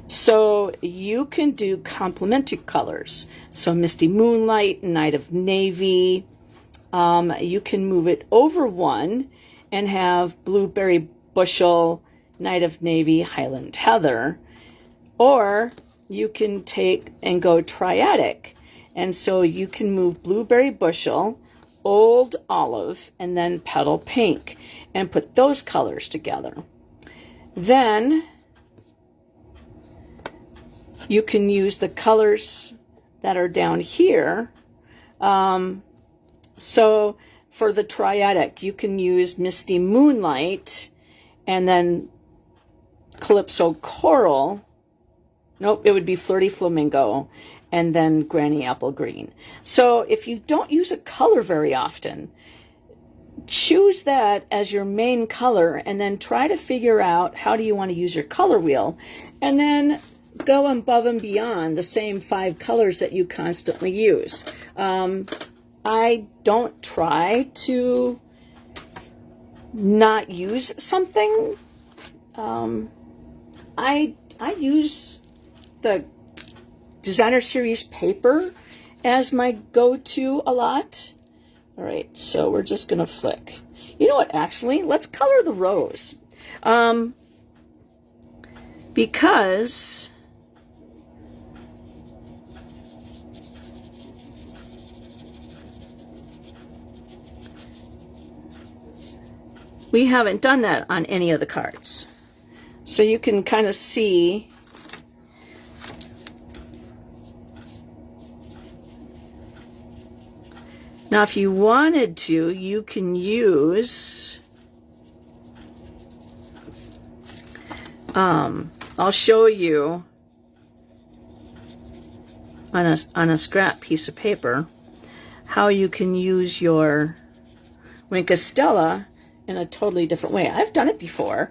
A: So you can do complementary colors. So Misty Moonlight, Night of Navy. You can move it over one and have Blueberry Bushel, Night of Navy, Highland Heather. Or you can take and go triadic. And so you can move Blueberry Bushel, Old Olive, and then Petal Pink, and put those colors together. Then you can use the colors that are down here. So for the triadic, you can use Misty Moonlight and then Calypso Coral. Nope, it would be Flirty Flamingo and then Granny Apple Green. So if you don't use a color very often, choose that as your main color and then try to figure out how do you want to use your color wheel, and then go above and beyond the same 5 colors that you constantly use. I don't try to not use something. I use the Designer Series paper as my go-to a lot. All right, so we're just going to flick. You know what, actually, let's color the rose. Because we haven't done that on any of the cards. So you can kind of see now, if you wanted to, you can use, I'll show you on a scrap piece of paper how you can use your Wink of Stella in a totally different way. I've done it before.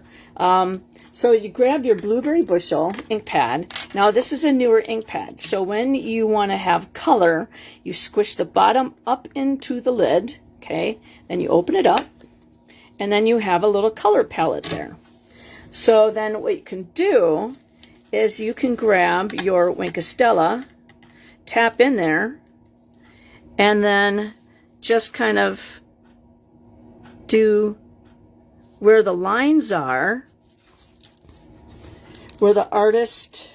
A: So you grab your Blueberry Bushel ink pad. Now this is a newer ink pad. So when you want to have color, you squish the bottom up into the lid, okay? Then you open it up, and then you have a little color palette there. So then what you can do is you can grab your Wink of Stella, tap in there, and then just kind of do where the lines are, where the artist,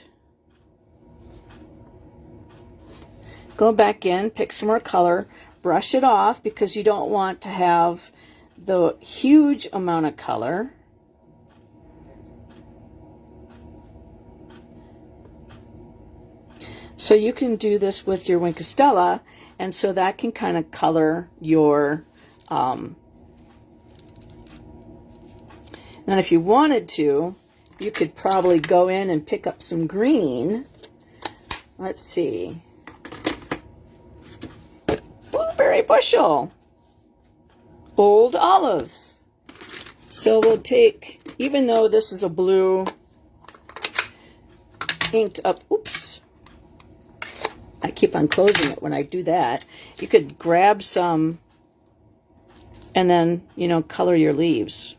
A: go back in, pick some more color, brush it off because you don't want to have the huge amount of color. So you can do this with your Wink of Stella, and so that can kind of color your and if you wanted to, you could probably go in and pick up some green. Let's see. Blueberry Bushel. Old Olive. So we'll take, even though this is a blue, inked up. Oops. I keep on closing it when I do that. You could grab some and then, you know, color your leaves.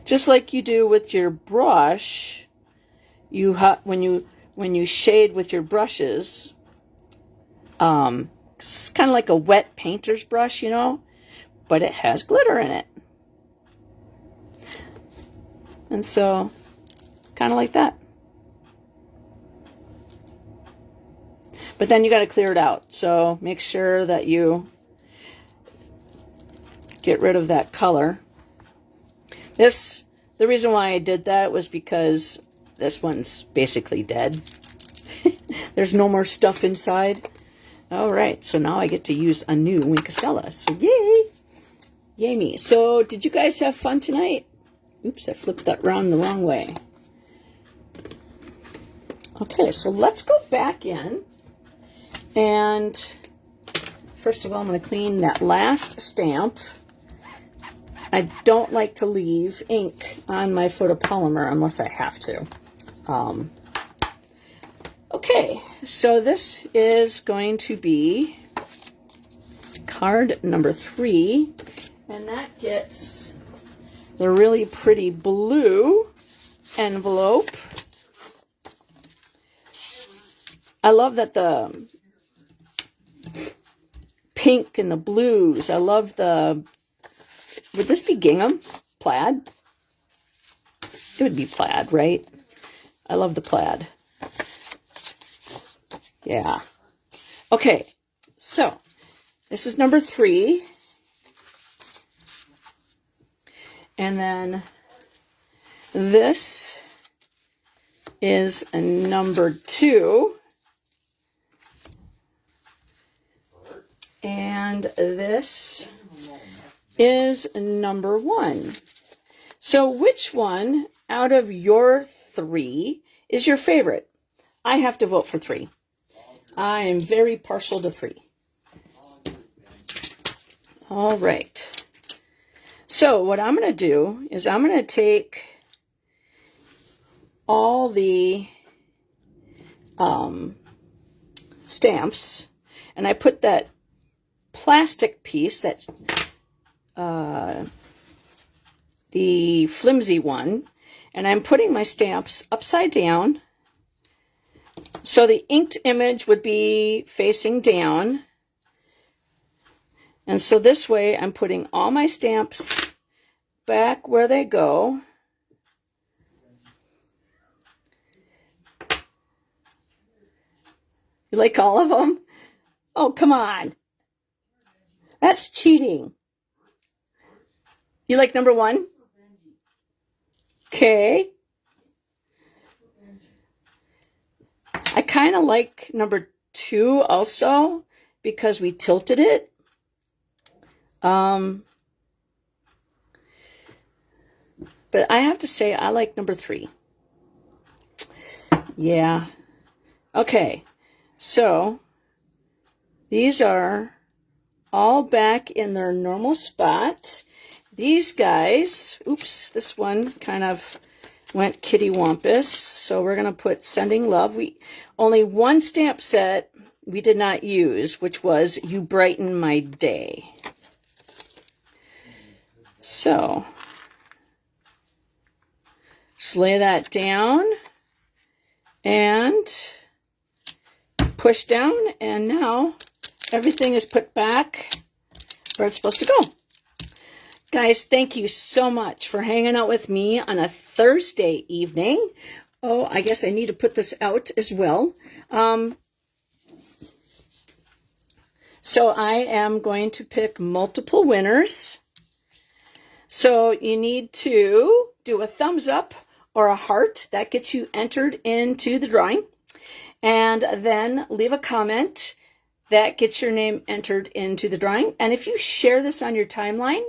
A: Just like you do with your brush, when you shade with your brushes, it's kind of like a wet painter's brush, you know, but it has glitter in it. And so, kind of like that. But then you got to clear it out. So make sure that you get rid of that color. The reason why I did that was because this one's basically dead. There's no more stuff inside. All right, so now I get to use a new Wink of Stella. So yay! Yay me. So did you guys have fun tonight? Oops, I flipped that around the wrong way. Okay, so let's go back in. And first of all, I'm going to clean that last stamp. I don't like to leave ink on my photopolymer unless I have to. Okay, so this is going to be card number 3, and that gets the really pretty blue envelope. I love that the pink and the blues. I love the... Would this be gingham? Plaid? It would be plaid, right? I love the plaid. Yeah. Okay, so this is number 3. And then this is a number 2. And this is number 1. So which one out of your 3 is your favorite? I have to vote for 3. I am very partial to 3. All right. So what I'm going to do is I'm going to take all the stamps, and I put that plastic piece, that the flimsy one, and I'm putting my stamps upside down. So the inked image would be facing down. And so this way I'm putting all my stamps back where they go. You like all of them? Oh, come on. That's cheating. You like number 1? Okay. I kind of like number 2 also because we tilted it. But I have to say I like number 3. Yeah. Okay. So these are all back in their normal spot. These guys, oops, this one kind of went kittywampus. So we're going to put sending love. Only one stamp set we did not use, which was You Brighten My Day. So just lay that down and push down, and now everything is put back where it's supposed to go. Guys, thank you so much for hanging out with me on a Thursday evening. Oh, I guess I need to put this out as well. So I am going to pick multiple winners. So you need to do a thumbs up or a heart. That gets you entered into the drawing. And then leave a comment. That gets your name entered into the drawing. And if you share this on your timeline,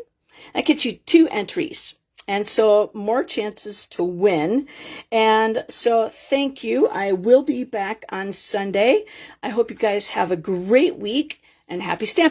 A: that gets you 2 entries. And so more chances to win. And so thank you. I will be back on Sunday. I hope you guys have a great week and happy stamping.